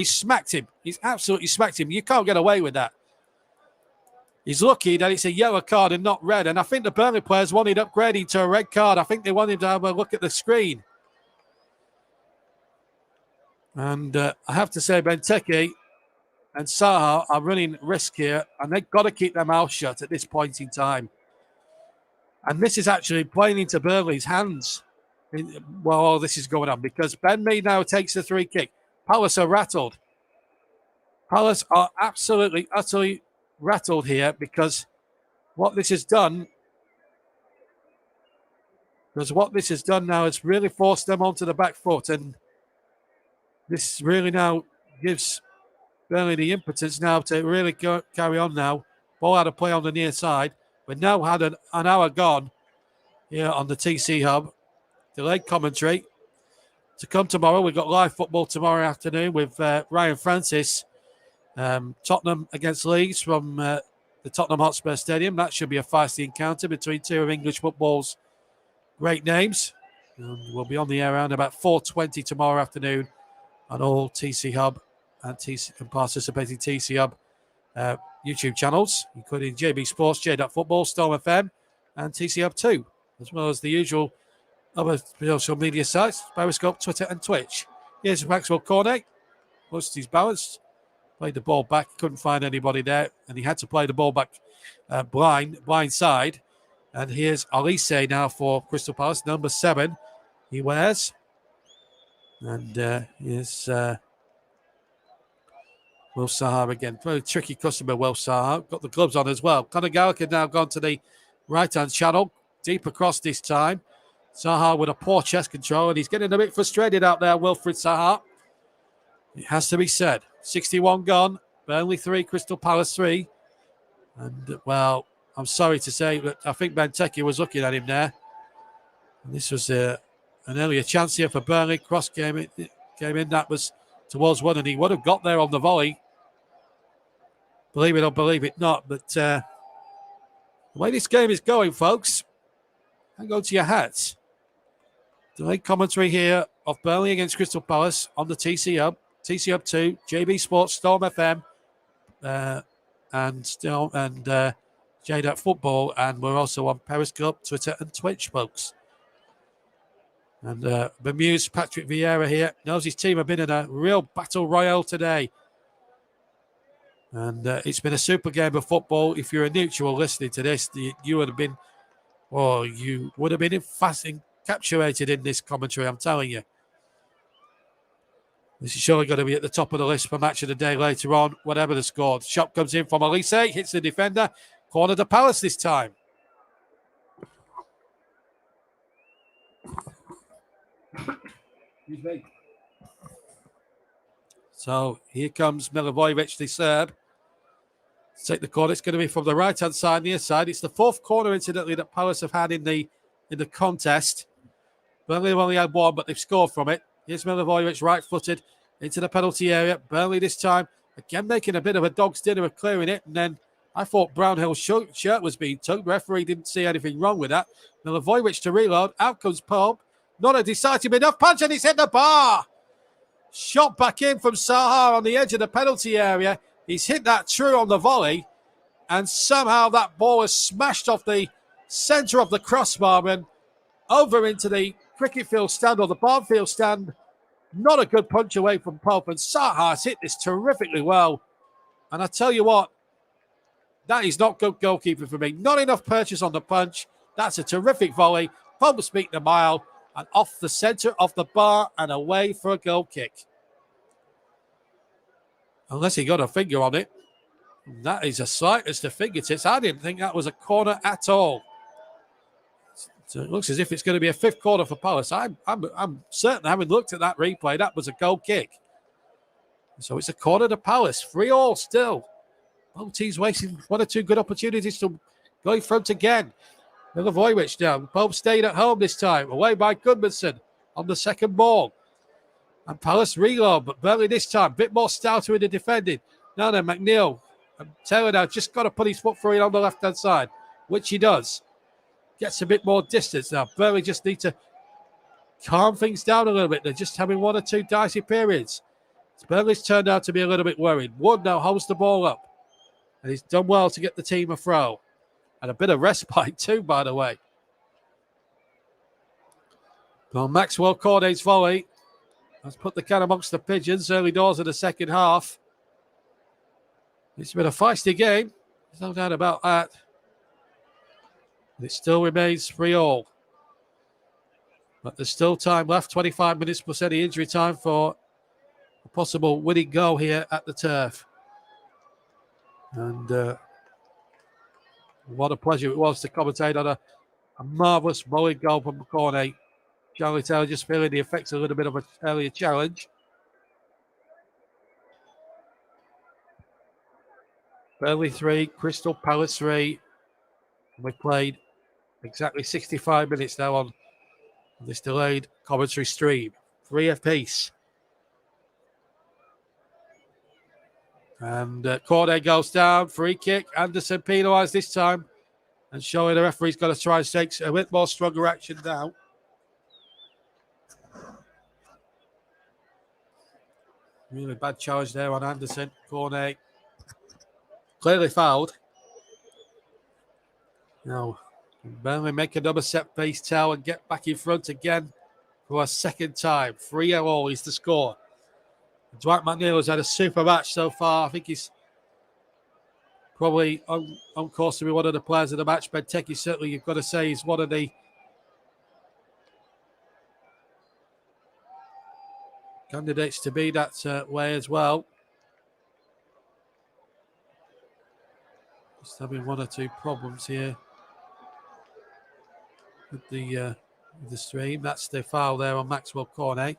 smacked him. He's absolutely smacked him. You can't get away with that. He's lucky that it's a yellow card and not red. And I think the Burnley players wanted upgrading to a red card. I think they wanted to have a look at the screen. And I have to say, Benteke and Saha are running risk here, and they've got to keep their mouth shut at this point in time. And this is actually playing into Burnley's hands while all this is going on, because Ben Mee now takes the free kick. Palace are rattled. Palace are absolutely, utterly rattled here, because what this has done now is really forced them onto the back foot, and this really now gives Burnley the impotence now to really carry on now. Ball out of play on the near side. We've now had an hour gone here on the TC Hub. Delayed commentary to come tomorrow. We've got live football tomorrow afternoon with Ryan Francis. Tottenham against Leeds from the Tottenham Hotspur Stadium. That should be a feisty encounter between two of English football's great names. And we'll be on the air around about 4:20 tomorrow afternoon on all TC Hub and participating TC Hub YouTube channels, including JB Sports, J.Football, Storm FM, and TC Hub 2, as well as the usual other social media sites, Periscope, Twitter, and Twitch. Here's Maxwell Cornet. Lost his balance, played the ball back, couldn't find anybody there, and he had to play the ball back blind side. And here's Elise now for Crystal Palace, number 7. He wears. And here's Will Saha again. Very tricky customer, Will Saha. Got the gloves on as well. Conor Gallagher now gone to the right-hand channel. Deep across this time. Saha with a poor chest control, and he's getting a bit frustrated out there, Wilfried Saha. It has to be said. 61 gone. Burnley 3, Crystal Palace 3. And, well, I'm sorry to say, but I think Benteke was looking at him there. And this was an earlier chance here for Burnley. Cross came in. That was towards one, and he would have got there on the volley. Believe it or believe it not. But the way this game is going, folks, hang on to your hats. Delayed commentary here of Burnley against Crystal Palace on the TC Hub 2, JB Sports, Storm FM, and J.Football, and we're also on Periscope, Twitter, and Twitch, folks. And bemused Patrick Vieira here knows his team have been in a real battle royale today. And it's been a super game of football. If you're a neutral listening to this, you would have been encapsulated in this commentary, I'm telling you. This is surely going to be at the top of the list for match of the day later on, whatever the score. The shot comes in from Elise, hits the defender. Corner to Palace this time. Excuse me. So here comes Milivojevic, the Serb. Take the corner. It's going to be from the right-hand side, near side. It's the fourth corner, incidentally, that Palace have had in the contest. Burnley have only had one, but they've scored from it. Here's Milivojevic, right-footed, into the penalty area. Burnley this time, again, making a bit of a dog's dinner of clearing it. And then I thought Brownhill's shirt was being tugged. The referee didn't see anything wrong with that. Milivojevic to reload. Out comes Pope. Not a decisive enough punch, and it's hit the bar. Shot back in from Sahar on the edge of the penalty area. He's hit that true on the volley, and somehow that ball was smashed off the centre of the crossbar and over into the cricket field stand or the Barnfield stand. Not a good punch away from Pope, and Sahar's hit this terrifically well. And I tell you what, that is not good goalkeeping for me. Not enough purchase on the punch. That's a terrific volley. Pope's beaten a mile, and off the centre of the bar and away for a goal kick. Unless he got a finger on it. That is as slight as the fingertips. I didn't think that was a corner at all. So it looks as if it's going to be a fifth corner for Palace. I'm certain, having looked at that replay, that was a goal kick. So it's a corner to Palace. 3-3 still. Both teams wasting one or two good opportunities to go in front again. Milivojevic down. Pope stayed at home this time. Away by Goodmanson on the second ball. And Palace reload, but Burnley this time, a bit more stouter in the defending. Now then, McNeil. Taylor now just got to put his foot through it on the left-hand side, which he does. Gets a bit more distance now. Burnley just need to calm things down a little bit. They're just having one or two dicey periods. Burnley's turned out to be a little bit worried. Wood now holds the ball up. And he's done well to get the team a throw. And a bit of respite too, by the way. Well, Maxwell Cordate's volley has put the cat amongst the pigeons early doors of the second half. It's been a feisty game. There's no doubt about that. And it still remains 3-3. But there's still time left, 25 minutes plus any injury time for a possible winning goal here at the turf. And what a pleasure it was to commentate on a marvellous bowling goal from McCorney. Charlie Taylor just feeling the effects of a little bit of an earlier challenge. Burnley 3, Crystal Palace 3. And we've played exactly 65 minutes now on this delayed commentary stream. 3 apiece. And Corday goes down, free kick. Anderson penalised this time. And showing the referee's got to try and take a bit more stronger action now. Really bad challenge there on Anderson. Cornet clearly fouled. Now, Burnley make another set-piece towel and get back in front again for a second time. 3-3 is the score. Dwight McNeil has had a super match so far. I think he's probably on course to be one of the players of the match. Benteke, certainly, you've got to say, is one of the candidates to be that way as well. Just having one or two problems here with the stream. That's the foul there on Maxwell Cornet.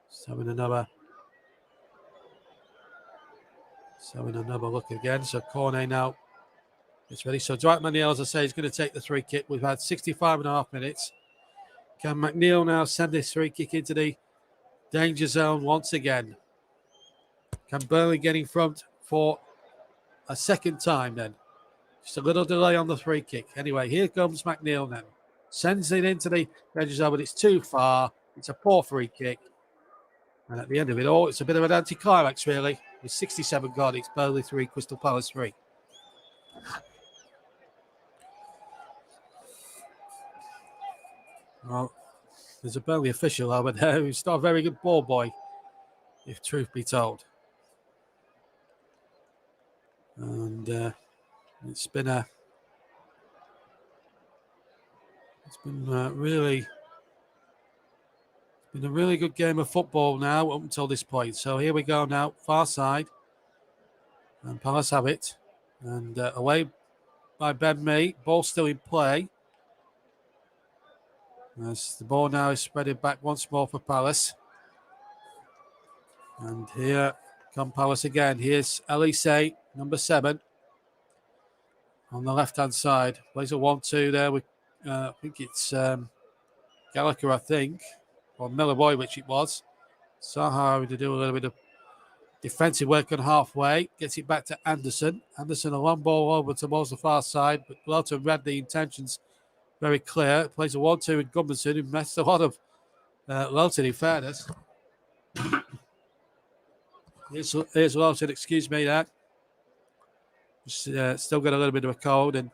Just having another look again. So Cornet now is ready. So Dwight McNeil, as I say, is going to take the free kick. We've had 65.5 minutes. Can McNeil now send this free kick into the danger zone once again? Can Burnley get in front for a second time then? Just a little delay on the free kick. Anyway, here comes McNeil then. Sends it into the danger zone, but it's too far. It's a poor free kick. And at the end of it all, it's a bit of an anticlimax, really. With 67 gone, it's Burnley 3, Crystal Palace 3. Well, there's a Burnley official over there who's not a very good ball boy, if truth be told. And it's been really Been a really good game of football now up until this point. So here we go now, far side. And Palace have it. And away by Ben Mee. Ball still in play. As the ball now is spreading back once more for Palace. And here come Palace again. Here's Elise, number 7. On the left-hand side. Plays a 1-2 there with, I think it's Gallagher, I think. Or Miller, which it was. Zaha to do a little bit of defensive work on halfway. Gets it back to Anderson. Anderson, a long ball over towards the far side. But Lowton read the intentions very clear. Plays a 1-2 with Gudmundsson, who messed a lot of Lowton, in fairness. Here's Lowton, excuse me that. Still got a little bit of a cold and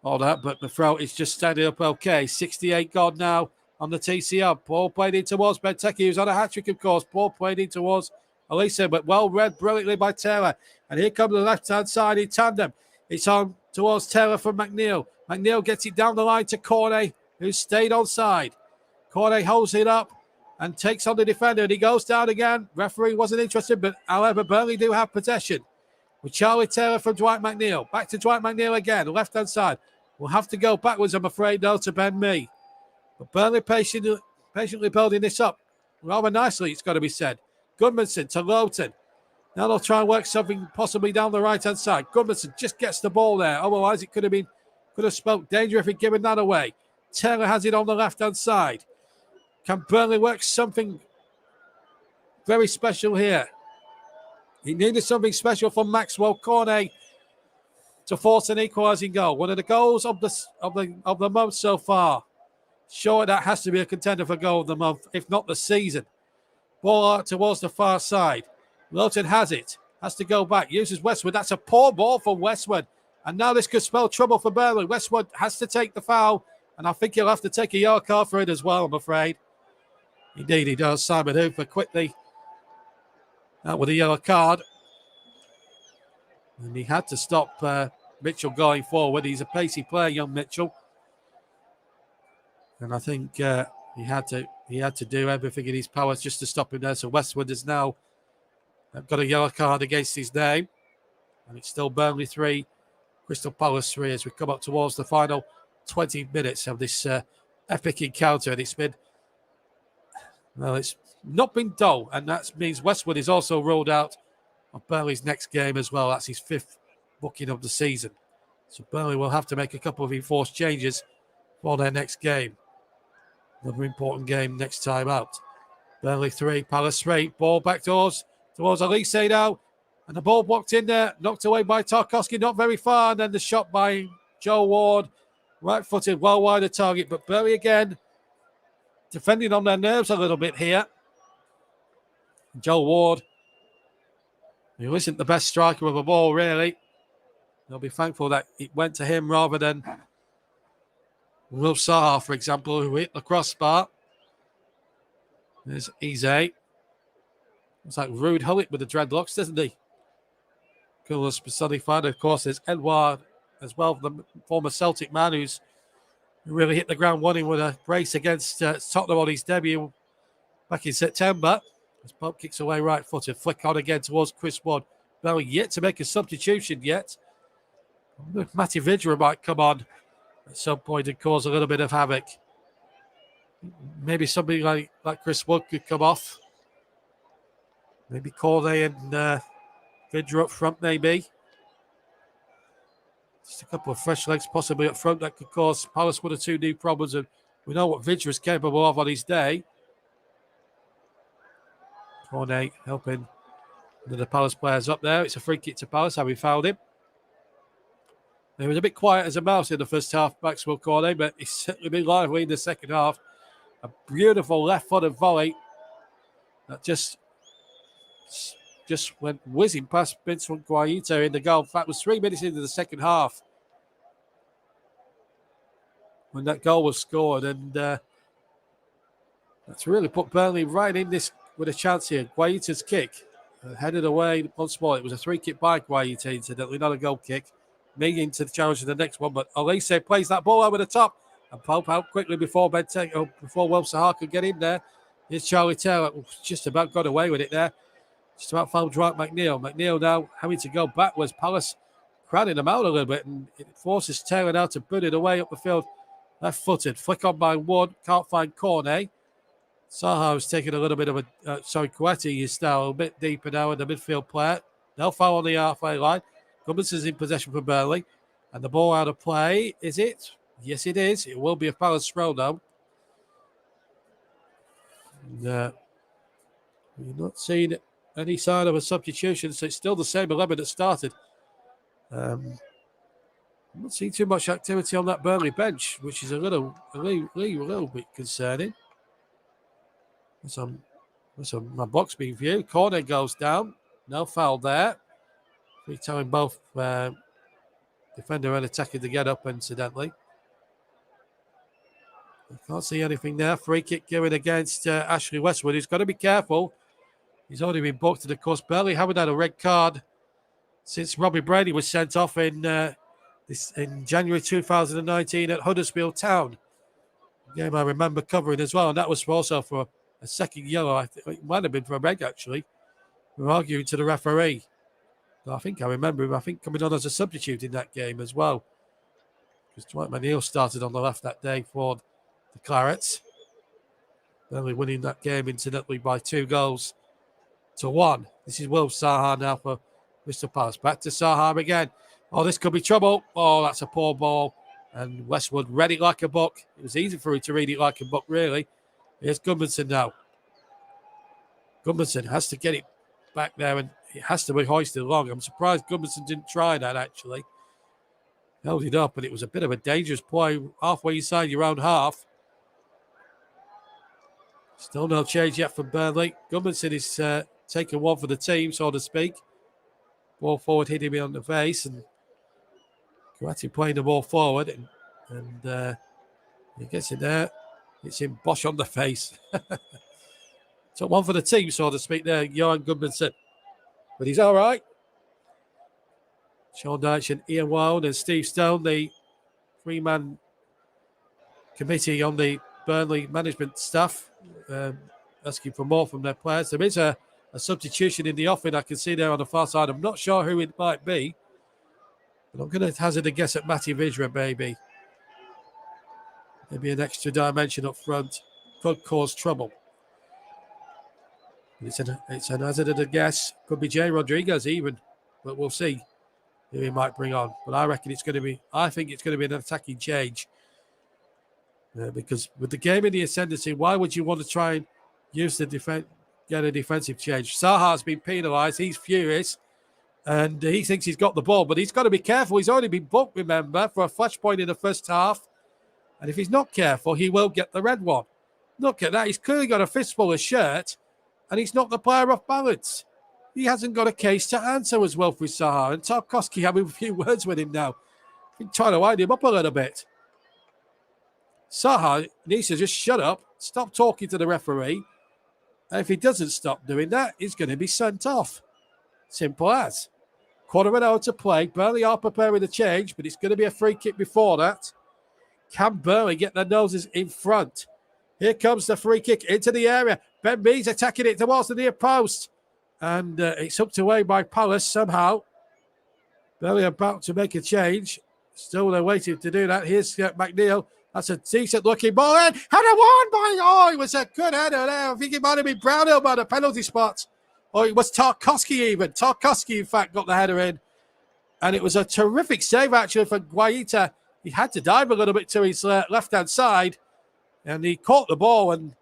all that. But my throat is just standing up okay. 68 gone now on the TCR. Ball played in towards Benteke, who's on a hat-trick, of course. Ball played in towards Elise, but well read brilliantly by Taylor. And here comes the left-hand side in tandem. It's on towards Taylor from McNeil. McNeil gets it down the line to Cornet, who stayed on side. Cornet holds it up and takes on the defender, and he goes down again. Referee wasn't interested, but however, Burnley do have possession. With Charlie Taylor from Dwight McNeil. Back to Dwight McNeil again, left-hand side. We'll have to go backwards, I'm afraid, though, to Ben Mee. But Burnley patiently building this up rather nicely, it's got to be said. Gudmundsson to Lowton. Now they'll try and work something possibly down the right-hand side. Gudmundsson just gets the ball there. Otherwise, it could have spelt danger if he'd given that away. Taylor has it on the left-hand side. Can Burnley work something very special here? He needed something special from Maxwell Cornet to force an equalising goal. One of the goals of the month so far. Sure, that has to be a contender for goal of the month, if not the season. Ball out towards the far side. Lowton has it. Has to go back. Uses Westwood. That's a poor ball from Westwood. And now this could spell trouble for Burnley. Westwood has to take the foul. And I think he'll have to take a yellow card for it as well, I'm afraid. Indeed he does. Simon Hooper quickly out with a yellow card. And he had to stop Mitchell going forward. He's a pacey player, young Mitchell. And I think he had to do everything in his powers just to stop him there. So Westwood has now got a yellow card against his name. And it's still Burnley 3, Crystal Palace 3 as we come up towards the final 20 minutes of this epic encounter. And it's not been dull. And that means Westwood is also ruled out of Burnley's next game as well. That's his 5th booking of the season. So Burnley will have to make a couple of enforced changes for their next game. Another important game next time out. Burnley 3, Palace 3. Ball back towards Elise now. And the ball blocked in there. Knocked away by Tarkowski, not very far. And then the shot by Joe Ward. Right-footed, well wide of target. But Burnley again defending on their nerves a little bit here. Joe Ward, who isn't the best striker of a ball, really. They'll be thankful that it went to him rather than Will Zaha, for example, who hit the crossbar. There's Eze. Looks like Rude Hullet with the dreadlocks, doesn't he? Coolest personified. Of course, there's Edouard as well, the former Celtic man who really hit the ground running with a brace against Tottenham on his debut back in September. As Pope kicks away right-footed. Flick on again towards Chris Wood. Bell yet to make a substitution yet. Matty Vidra might come on at some point and cause a little bit of havoc. Maybe somebody like Chris Wood could come off. Maybe Corday and Vidra up front, maybe. Just a couple of fresh legs possibly up front that could cause Palace 1 or 2 new problems. And we know what Vidra is capable of on his day. Cornet helping the Palace players up there. It's a free kick to Palace, how we found him. He was a bit quiet as a mouse in the first half, Maxwell Cornet, but he's certainly been lively in the second half. A beautiful left-footed volley that just went whizzing past Vincent Guaita in the goal. In fact, it was 3 minutes into the second half when that goal was scored, and that's really put Burnley right in this with a chance here. Guaita's kick headed away once more. It was a free kick by Guaita, incidentally, not a goal kick. Meaning to challenge the next one, but Elise plays that ball over the top, and Pope out quickly before Will Zaha could get in there. Here's Charlie Taylor. Just about got away with it there. Just about fouled Dwight McNeil. McNeil now having to go backwards. Palace crowding him out a little bit, and it forces Taylor now to put it away up the field. Left-footed. Flick on by Wood. Can't find Cornet. Zaha is taking a little bit of a... Coetti is now a bit deeper now in the midfield player. No foul on the halfway line. Gudmundson's in possession for Burnley. And the ball out of play. Is it? Yes, it is. It will be a Palace throw now. And, we're not seeing any sign of a substitution, so it's still the same 11 that started. I'm not seeing too much activity on that Burnley bench, which is a little bit concerning. That's on my box being viewed. Corner goes down. No foul there. Free telling both defender and attacker to get up, incidentally. I can't see anything there. Free kick given against Ashley Westwood. He's got to be careful. He's already been booked, and of course, Burnley haven't had a red card since Robbie Brady was sent off in January 2019 at Huddersfield Town. A game I remember covering as well, and that was also for a second yellow. I think it might have been for a red, actually. We were arguing to the referee. But I think I remember him, coming on as a substitute in that game as well. Because Dwight McNeil started on the left that day for the Clarets. Burnley winning that game, incidentally, by 2-1. This is Will Zaha now for Crystal Palace. Back to Zaha again. Oh, this could be trouble. Oh, that's a poor ball. And Westwood read it like a book. It was easy for him to read it like a book, really. Here's Gudmundsson now. Gudmundsson has to get it back there, and it has to be hoisted along. I'm surprised Gudmundsson didn't try that, actually. Held it up, and it was a bit of a dangerous play halfway inside your own half. Still no change yet from Burnley. Gudmundsson is taking one for the team, so to speak. Ball forward hitting me on the face, and Coetti playing the ball forward, and he gets in there. It's him Bosch on the face. So one for the team, so to speak, there, Johan Gudmundsson. But he's all right. Sean Dyche and Ian Wild and Steve Stone, the three-man committee on the Burnley management staff, asking for more from their players. There is a substitution in the offing I can see there on the far side. I'm not sure who it might be, but I'm going to hazard a guess at Matty Vydra, maybe. Maybe an extra dimension up front could cause trouble. It's an hazarded guess. Could be Jay Rodriguez even, but we'll see who he might bring on. But I think it's going to be an attacking change. Because with the game in the ascendancy, why would you want to try and use the get a defensive change? Zaha's been penalised. He's furious. And he thinks he's got the ball, but he's got to be careful. He's already been booked, remember, for a flashpoint in the first half. And if he's not careful, he will get the red one. Look at that. He's clearly got a fistful of shirt, and he's knocked the player off balance. He hasn't got a case to answer as well for Zaha. And Tarkowski having a few words with him now. Been trying to wind him up a little bit. Zaha needs to just shut up, stop talking to the referee. And if he doesn't stop doing that, he's going to be sent off. Simple as. Quarter of an hour to play. Burnley are preparing the change, but it's going to be a free kick before that. Can Burnley get their noses in front? Here comes the free kick into the area. Ben Mees attacking it towards the near post. And it's hooked away by Palace somehow. Burnley about to make a change. Still they're waiting to do that. Here's McNeil. That's a decent looking ball. And header won by, it was a good header there. I think it might have been Brownhill by the penalty spot. Or it was Tarkowski even. Tarkowski, in fact, got the header in. And it was a terrific save, actually, for Guaita. He had to dive a little bit to his left-hand side. And he caught the ball and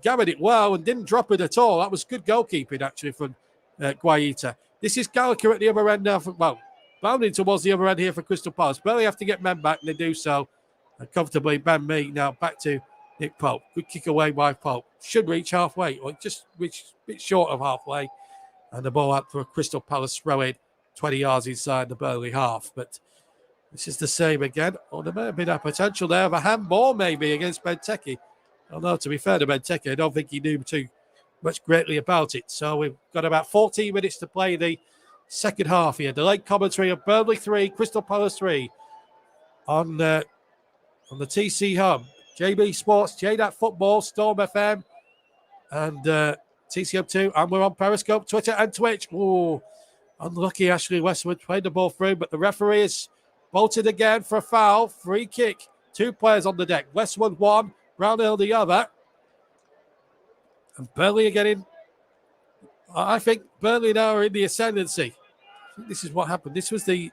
gathered it well and didn't drop it at all. That was good goalkeeping, actually, from Guaita. This is Gallagher at the other end now. Bounding towards the other end here for Crystal Palace. Barely have to get men back, and they do so. And comfortably, Ben Mee now back to Nick Pope. Good kick away by Pope. Should reach halfway, or just reach a bit short of halfway. And the ball out for a Crystal Palace throw-in, 20 yards inside the Burnley half. But this is the same again. Oh, there may have been a potential there of a handball maybe against Benteke. Although, to be fair to Benteke, I don't think he knew too much greatly about it. So we've got about 14 minutes to play the second half here. Delayed commentary of Burnley 3, Crystal Palace 3 on the TC Hub. JB Sports, JDAT Football, Storm FM, and TCM2, and we're on Periscope, Twitter, and Twitch. Oh, unlucky Ashley Westwood played the ball through, but the referee is bolted again for a foul. Free kick. 2 players on the deck. Westwood one, Brownhill the other. And Burnley are getting... I think Burnley now are in the ascendancy. I think this is what happened. This was the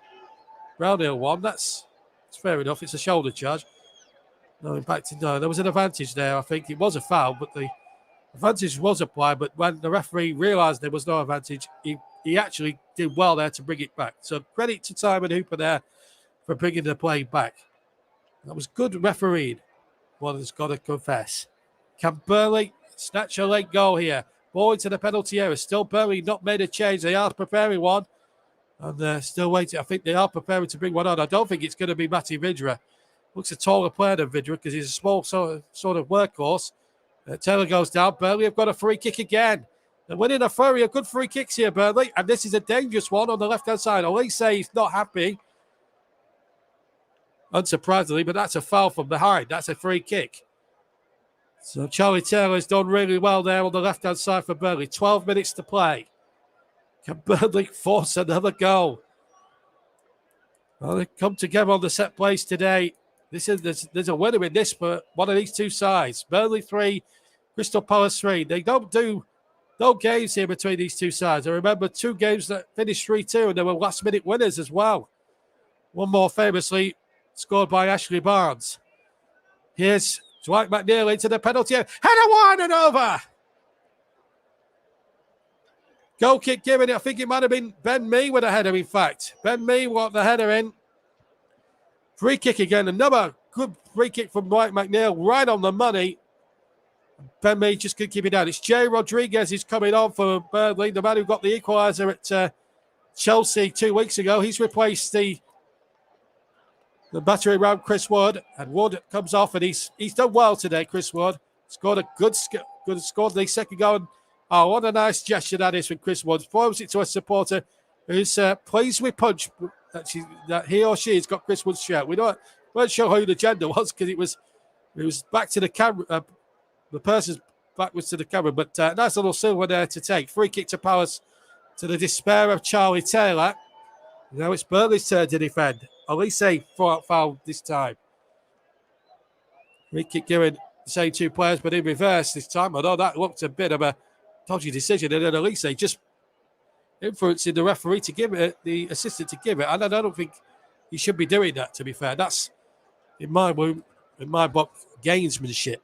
Brownhill one. That's fair enough. It's a shoulder charge. No impact. No, there was an advantage there. I think it was a foul, but the advantage was applied. But when the referee realised there was no advantage, he actually did well there to bring it back. So credit to Simon Hooper there for bringing the play back. That was good refereeing. One has got to confess. Can Burnley snatch a late goal here? Ball into the penalty area. Still Burnley not made a change. They are preparing one. And they're still waiting. I think they are preparing to bring one on. I don't think it's going to be Matty Vidra. Looks a taller player than Vidra because he's a small sort of workhorse. Taylor goes down. Burnley have got a free kick again. They're winning a flurry of good free kicks here, Burnley. And this is a dangerous one on the left-hand side. Elise he's not happy. Unsurprisingly, but that's a foul from behind. That's a free kick. So Charlie Taylor's done really well there on the left-hand side for Burnley. 12 minutes to play. Can Burnley force another goal? Well, they come together on the set plays today. There's a winner in this for one of these two sides. Burnley 3, Crystal Palace 3. They don't do no games here between these two sides. I remember 2 games that finished 3-2, and there were last-minute winners as well. One more famously scored by Ashley Barnes. Here's Dwight McNeil into the penalty area. Header wide and over. Goal kick given. I think it might have been Ben Mee with a header, in fact. Ben Mee got the header in. Free kick again. Another good free kick from Dwight McNeil, right on the money. Ben Mee just couldn't keep it down. It's Jay Rodriguez who's coming on for Burnley, the man who got the equaliser at Chelsea 2 weeks ago. He's replaced the battery around Chris Wood, and Wood comes off, and he's done well today. Chris Wood scored a good scored the second goal. And, oh, what a nice gesture that is from Chris Wood. Throws it to a supporter who's pleased with punch that he or she has got Chris Wood's shirt. We weren't sure who the gender was because it was back to the camera. The person's back was to the camera, but nice little silver there to take. Free kick to Palace to the despair of Charlie Taylor. Now it's Burnley's turn to defend. Elise foul this time. Free kick given the same 2 players, but in reverse this time. Although that looked a bit of a dodgy decision, and then Elise just influencing the referee to give it, the assistant to give it. And I don't think he should be doing that, to be fair. That's, in my book, gamesmanship,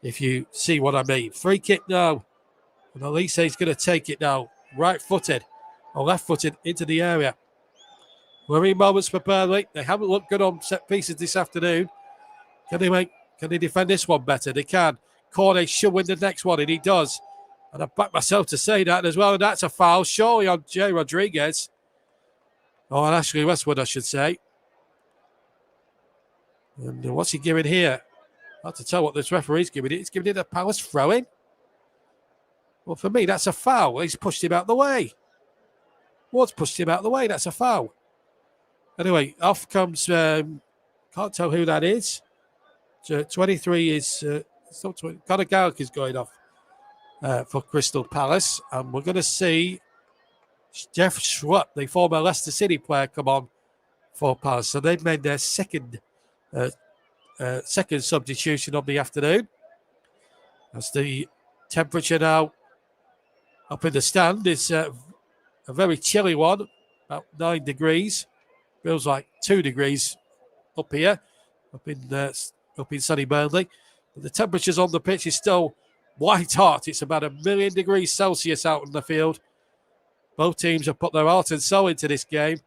if you see what I mean. Free kick now. And Elise is going to take it now. Right-footed or left-footed into the area. Worrying moments for Burnley. They haven't looked good on set pieces this afternoon. Can they defend this one better? They can. Cornet should win the next one, and he does. And I back myself to say that as well. And that's a foul, surely on Jay Rodriguez. Or on Ashley Westwood, I should say. And what's he giving here? Hard to tell what this referee's giving it. He's giving it a Palace throw-in. Well, for me, that's a foul. He's pushed him out the way. Ward's pushed him out the way. That's a foul. Anyway, off comes, can't tell who that is. 23 is, Conor Garrick is going off for Crystal Palace. And we're going to see Jeff Schrupp, the former Leicester City player, come on for Palace. So they've made their second substitution of the afternoon. As the temperature now up in the stand is a very chilly one, about 9 degrees. Feels like 2 degrees up here, up in sunny Burnley. But the temperatures on the pitch is still white hot. It's about 1,000,000 degrees Celsius out in the field. Both teams have put their heart and soul into this game.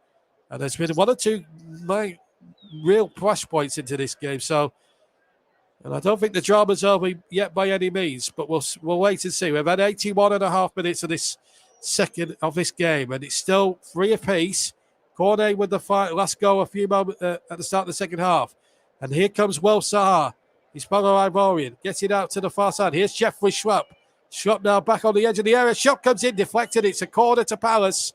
And there's been 1 or 2 real flashpoints into this game. So, and I don't think the drama's over yet by any means, but we'll wait and see. We've had 81.5 minutes of this second of this game, and it's still 3 apiece. Cornet with the last goal a few moments at the start of the second half. And here comes Will Sahar. He's fellow Ivorian. Gets it out to the far side. Here's Jeffrey Schrupp. Schrupp now back on the edge of the area. Schrupp comes in, deflected. It's a corner to Palace.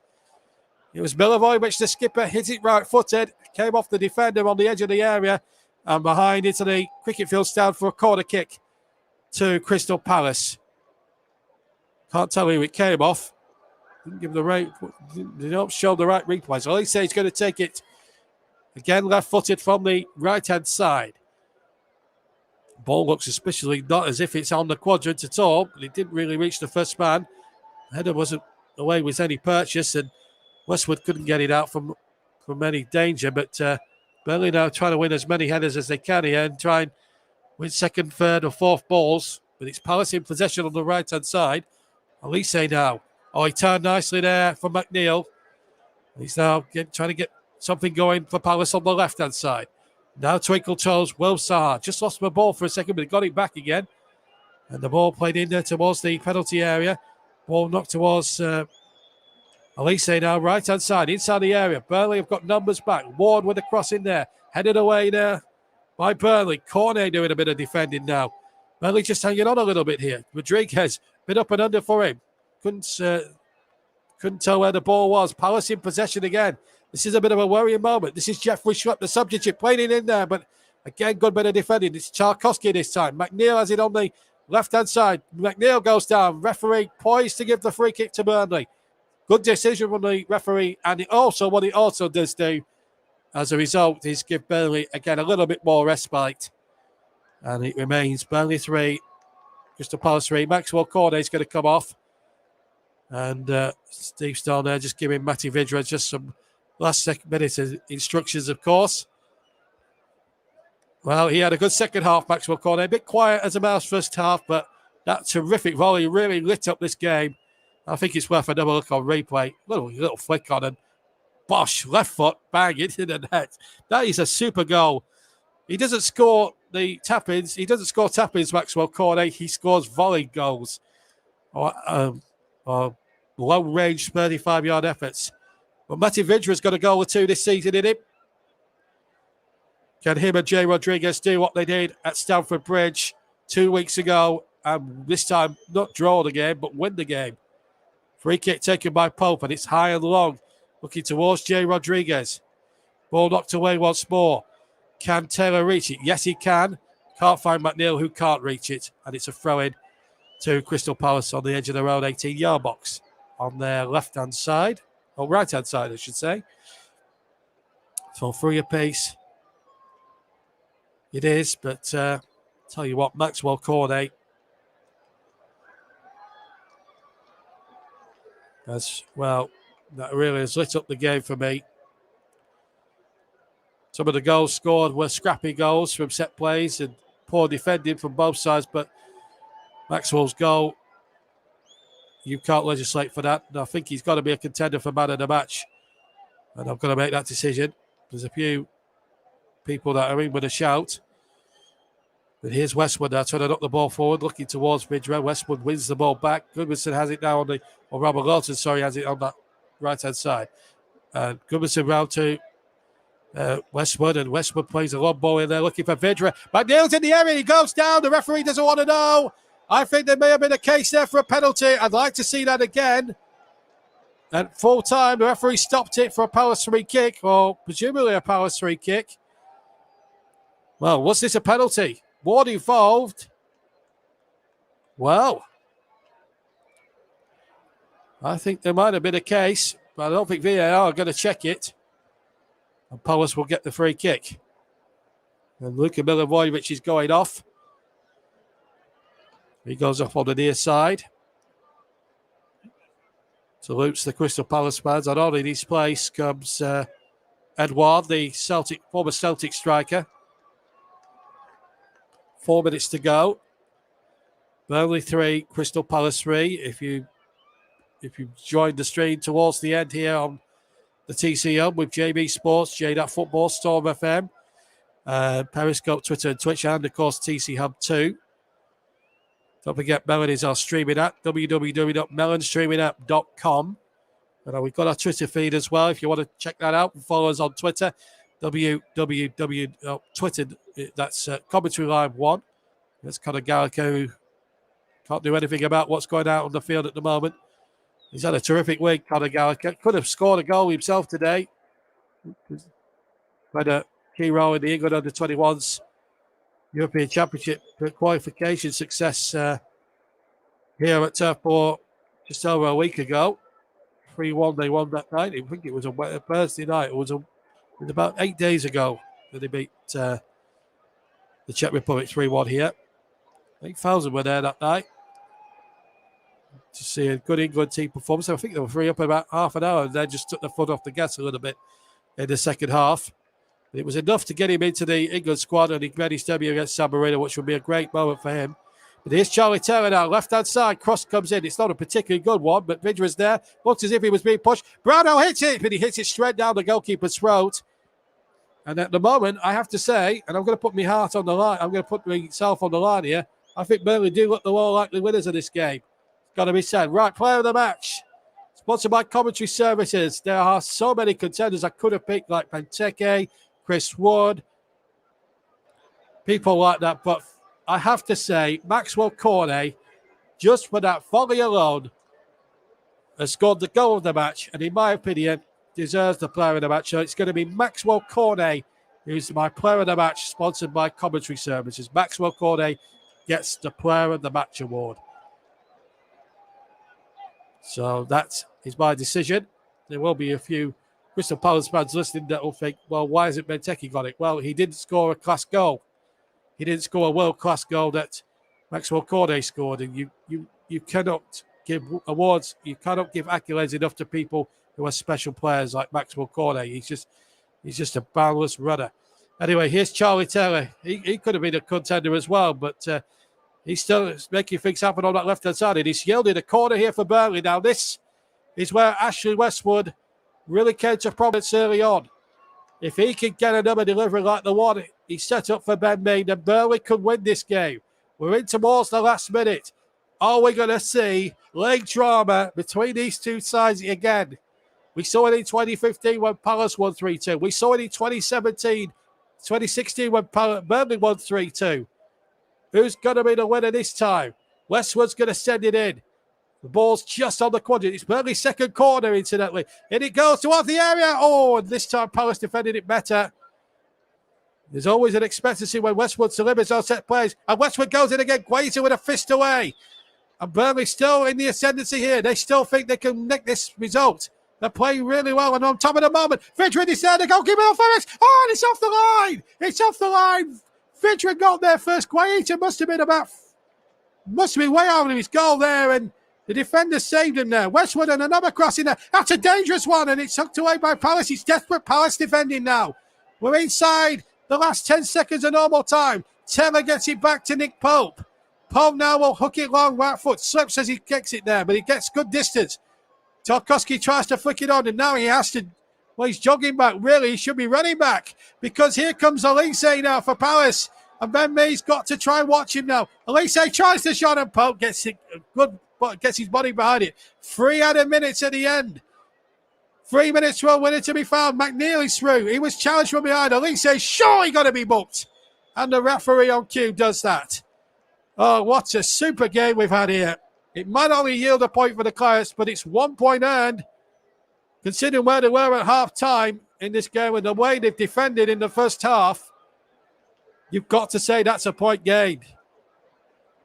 It was Milivojevic, the skipper, hit it right-footed. Came off the defender on the edge of the area. And behind into the cricket field stand for a corner kick to Crystal Palace. Can't tell who it came off. Didn't give the right. They don't show the right replay. So Olise is going to take it again, left-footed from the right-hand side. Ball looks suspiciously not as if it's on the quadrant at all, but it didn't really reach the first man. Header wasn't away with any purchase, and Westwood couldn't get it out from any danger. But Burnley now trying to win as many headers as they can here and try and win second, third, or fourth balls. But it's Palace in possession on the right-hand side. Olise now. Oh, he turned nicely there for McNeil. He's now trying to get something going for Palace on the left-hand side. Now Twinkle Toes, Will Saha. Just lost the ball for a second, but he got it back again. And the ball played in there towards the penalty area. Ball knocked towards Olise now, right-hand side, inside the area. Burnley have got numbers back. Ward with a cross in there. Headed away there by Burnley. Cornet doing a bit of defending now. Burnley just hanging on a little bit here. Rodriguez, bit up and under for him. Couldn't tell where the ball was. Palace in possession again. This is a bit of a worrying moment. This is Jeffrey Schlupp, the substitute, playing it in there. But again, good bit of defending. It's Tarkowski this time. McNeil has it on the left-hand side. McNeil goes down. Referee poised to give the free kick to Burnley. Good decision from the referee. And what it also does do, as a result, is give Burnley, again, a little bit more respite. And it remains Burnley 3, Crystal Palace 3. Maxwell Cornet is going to come off. And Steve Stone there just giving Matty Vidra just some last minute instructions, of course. Well, he had a good second half, Maxwell Cornet. A bit quiet as a mouse first half, but that terrific volley really lit up this game. I think it's worth another look on replay. Little flick on and bosh, left foot, bang, into the net. That is a super goal. He doesn't score the tap-ins. He doesn't score tap-ins, Maxwell Cornet. He scores volley goals. Or long-range 35-yard efforts. But Matty Vidra's got a goal or two this season in him. Can him and Jay Rodriguez do what they did at Stamford Bridge 2 weeks ago, and this time not draw the game, but win the game? Free kick taken by Pope, and it's high and long. Looking towards Jay Rodriguez. Ball knocked away once more. Can Taylor reach it? Yes, he can. Can't find McNeil, who can't reach it. And it's a throw-in to Crystal Palace on the edge of their own 18-yard box on their left-hand side. Or right-hand side, I should say. So 3 apiece. It is, but tell you what, Maxwell Cornet as well, that really has lit up the game for me. Some of the goals scored were scrappy goals from set plays and poor defending from both sides, but Maxwell's goal, you can't legislate for that. And I think he's got to be a contender for man of the match. And I'm going to make that decision. There's a few people that are in with a shout. But here's Westwood now trying to knock the ball forward, looking towards Vidra. Westwood wins the ball back. Goodmanson has it now Robert Lawton, has it on that right-hand side. And Goodmanson round to Westwood, and Westwood plays a long ball in there, looking for Vidra. McNeil's in the area, he goes down. The referee doesn't want to know. I think there may have been a case there for a penalty. I'd like to see that again. At full time, the referee stopped it for a Palace free kick, or presumably a Palace free kick. Well, was this a penalty? Ward involved. Well, I think there might have been a case, but I don't think VAR are going to check it. And Palace will get the free kick. And Luka Milivojevic is going off. He goes off on the near side. Salutes the Crystal Palace fans. And on in his place comes Edouard, the former Celtic striker. 4 minutes to go. Burnley 3, Crystal Palace 3. If you joined the stream towards the end here on the TC with JB Sports, J.Football, Storm FM, Periscope, Twitter and Twitch, and of course TC Hub 2. Don't forget Melon is our streaming app, www.melonstreamingapp.com. And we've got our Twitter feed as well if you want to check that out and follow us on Twitter. Twitter, that's Commentary Line 1. That's Conor Gallagher, who can't do anything about what's going out on the field at the moment. He's had a terrific week, Conor Gallagher. Could have scored a goal himself today. Played a key role in the England under-21s European Championship qualification success here at Turf Moor just over a week ago. 3-1 they won that night. I think it was a Thursday night. It was about 8 days ago that they beat the Czech Republic 3-1 here. 8,000 were there that night to see a good England team performance. I think they were free up in about half an hour and then just took the foot off the gas a little bit in the second half. It was enough to get him into the England squad and he made his debut against San Marino, which would be a great moment for him. But here's Charlie Taylor now, left-hand side, cross comes in. It's not a particularly good one, but Vidge was there. Looked as if he was being pushed. Brownell hits it, but he hits it straight down the goalkeeper's throat. And at the moment, I have to say, and I'm going to put my heart on the line, I'm going to put myself on the line here, I think Burnley do look the more likely winners of this game. It's got to be said. Right, player of the match. Sponsored by Commentary Services. There are so many contenders I could have picked, like Benteke, Chris Wood, people like that, but I have to say, Maxwell Cornet, just for that volley alone, has scored the goal of the match, and in my opinion, deserves the player of the match. So it's going to be Maxwell Cornet, who's my player of the match, sponsored by Commentary Services. Maxwell Cornet gets the player of the match award. So that is my decision. There will be a few Crystal Palace fans listening that will think, well, why hasn't Benteke got it? Well, he didn't score a class goal. He didn't score a world-class goal that Maxwell Cornet scored. And you cannot give awards, you cannot give accolades enough to people who are special players like Maxwell Cornet. He's just a boundless runner. Anyway, here's Charlie Taylor. He could have been a contender as well, but he's still making things happen on that left-hand side. And he's yielded a corner here for Burnley. Now, this is where Ashley Westwood really came to prominence early on. If he can get another delivery like the one he set up for Ben Mee, then Burnley could win this game. We're in towards the last minute. Are we going to see leg drama between these two sides again? We saw it in 2015 when Palace won 3-2. We saw it in 2016 when Burnley won 3-2. Who's going to be the winner this time? Westwood's going to send it in. The ball's just on the quadrant. It's Burnley's second corner, incidentally. And it goes towards the area. Oh, and this time Palace defended it better. There's always an expectancy when Westwood delivers on set plays. And Westwood goes in again. Guaita with a fist away. And Burnley still in the ascendancy here. They still think they can nick this result. They're playing really well. And on top of the moment, Vidge is there. The goalkeeper for it. Oh, and it's off the line. It's off the line. Vidge got there first. Guaita must have been way out of his goal there. And the defender saved him there. Westwood and another cross in there. That's a dangerous one, and it's tucked away by Palace. It's desperate Palace defending now. We're inside the last 10 seconds of normal time. Taylor gets it back to Nick Pope. Pope now will hook it long, right foot. Slips as he kicks it there, but he gets good distance. Tarkowski tries to flick it on, and now he has to, well, he's jogging back. Really, he should be running back, because here comes Elise now for Palace. And Ben Mee's got to try and watch him now. Elise tries to shot, and Pope gets it good. But gets his body behind it. 3 added minutes at the end. 3 minutes for a winner to be found. McNeely's through. He was challenged from behind. Elise surely got to be booked. And the referee on cue does that. Oh, what a super game we've had here. It might only yield a point for the clients, but it's 1 point earned. Considering where they were at half-time in this game and the way they've defended in the first half, you've got to say that's a point gained.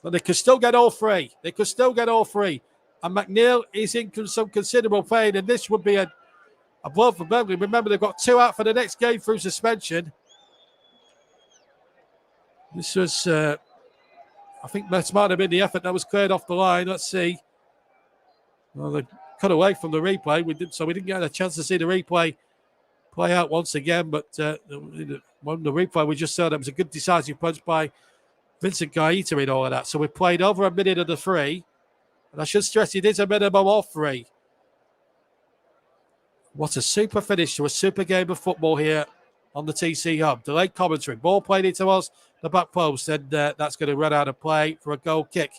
But they could still get all three. And McNeil is in some considerable pain, and this would be a blow for Burnley. Remember, they've got 2 out for the next game through suspension. This was, I think that might have been the effort that was cleared off the line. Let's see. Well, they cut away from the replay. We didn't get a chance to see the replay play out once again. But on the replay we just saw, that was a good decisive punch by Vincent Guaita in all of that. So we played over a minute of the 3. And I should stress it is a minimum of 3. What a super finish to a super game of football here on the TC Hub. Delayed commentary. Ball played into us, the back post. And that's going to run out of play for a goal kick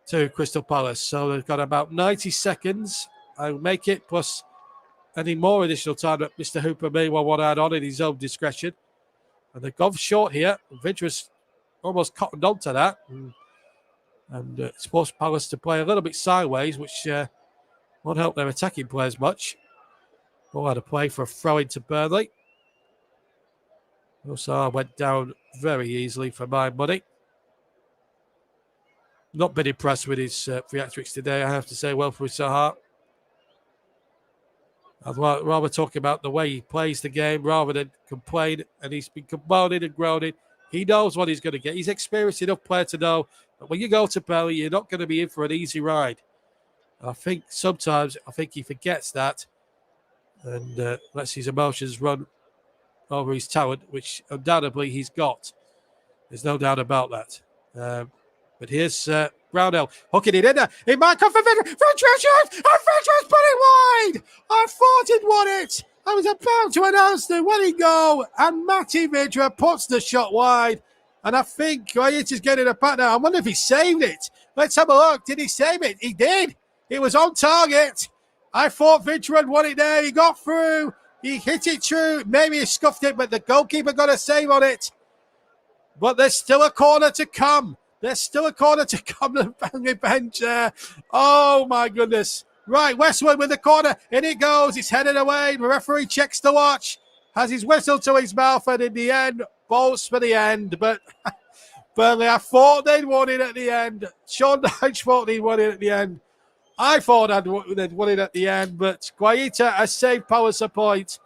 to Crystal Palace. So they've got about 90 seconds. I'll make it, plus any more additional time that Mr. Hooper may well want to add on in his own discretion. And they've gone short here. Vidge almost cottoned onto that, and it's forced Palace to play a little bit sideways, which won't help their attacking players much. Ball had a play for a throw into Burnley. Also went down very easily for my money. Not been impressed with his theatrics today, I have to say. Wilfried Zaha. I'd rather talk about the way he plays the game rather than complain. And he's been moaning and groaning. He knows what he's going to get. He's experienced enough player to know that when you go to Burnley, you're not going to be in for an easy ride. I think sometimes he forgets that and lets his emotions run over his talent, which undoubtedly he's got. There's no doubt about that. But here's Brownell hooking it in there. It might come for Vidra. Vidra shot! And Vidra's put it wide! I thought he'd won it. I was about to announce the winning goal, and Matty Vidra puts the shot wide. And I think Guayeta's getting a pat now. I wonder if he saved it. Let's have a look. Did he save it? He did. It was on target. I thought Vidra had won it there. He got through. He hit it through. Maybe he scuffed it, but the goalkeeper got a save on it. But there's still a corner to come. There's still a corner to come to the Burnley bench there. Oh, my goodness. Right, Westwood with the corner. In it goes. It's headed away. The referee checks the watch. Has his whistle to his mouth. And in the end, bolts for the end. But Burnley, I thought they'd won it at the end. Sean Dyche thought he'd won it at the end. I thought they'd won it at the end. But Guaita has saved Palace a point.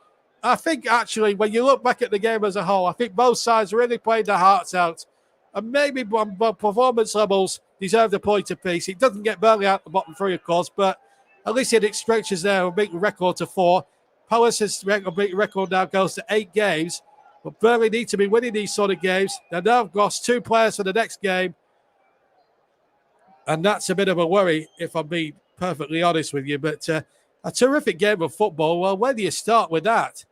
I think, actually, when you look back at the game as a whole, I think both sides really played their hearts out. And maybe on performance levels deserved a point apiece. It doesn't get Burnley out the bottom three, of course, but at least it stretches there and make the record to 4. Palace's record now goes to 8 games. But Burnley need to be winning these sort of games. They now have lost 2 players for the next game. And that's a bit of a worry, if I'm being perfectly honest with you. But a terrific game of football. Well, where do you start with that?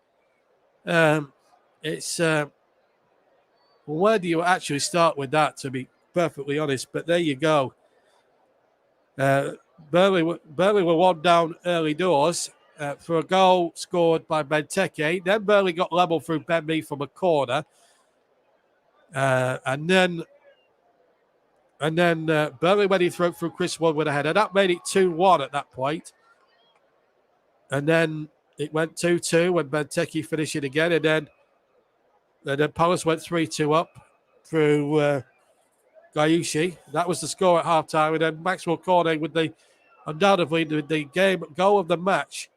Where do you actually start with that, to be perfectly honest? But there you go. Burnley were 1 down early doors for a goal scored by Benteke. Then Burnley got level through Ben Mee from a corner. And then Burnley went in through Chris Wood with a header. That made it 2-1 at that point. And then it went 2-2 when Benteke finished it again. And then Palace went 3-2 up through Gayushi. That was the score at halftime. And then Maxwell Cornet with undoubtedly the game goal of the match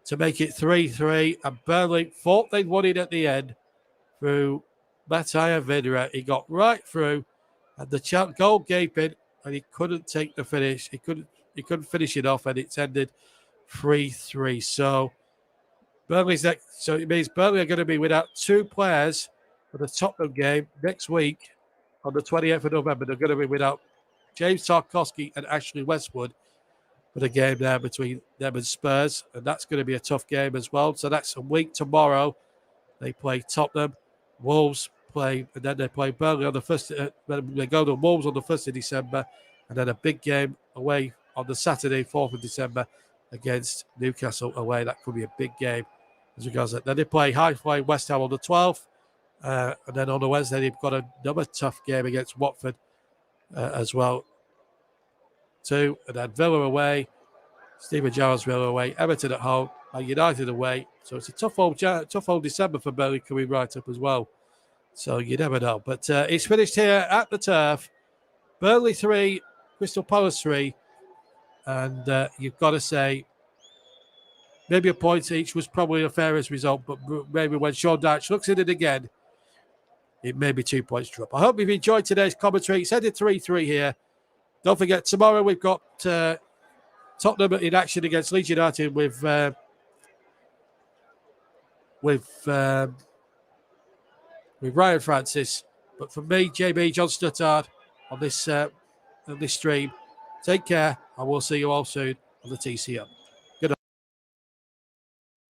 to make it 3-3. And Burnley thought they'd won it at the end through Matija Vidra. He got right through, and the goal gaping, and he couldn't take the finish. He couldn't finish it off, and it's ended 3-3. So it means Burnley are going to be without 2 players for the Tottenham game next week on the 28th of November. They're going to be without James Tarkowski and Ashley Westwood for the game there between them and Spurs. And that's going to be a tough game as well. So that's a week tomorrow. They play Tottenham. Wolves play, and then they play Burnley on the 1st. They go to Wolves on the 1st of December. And then a big game away on the Saturday, 4th of December, against Newcastle away. That could be a big game as regards that. Then they play high-flying West Ham on the 12th. And then on the Wednesday, they've got another tough game against Watford as well, too. And then Villa away, Steven Gerrard's Villa away, Everton at home, and United away. So it's a tough old December for Burnley coming right up as well. So you never know. But it's finished here at the Turf. Burnley 3, Crystal Palace 3. And you've got to say, maybe a point each was probably a fairest result, but maybe when Sean Dyche looks at it again, it may be 2 points drop. I hope you've enjoyed today's commentary. It's headed 3-3 here. Don't forget, tomorrow we've got Tottenham in action against Leeds United with Ryan Francis. But for me, JB, John Stuttard, on this stream, take care, and we'll see you all soon on the TCM.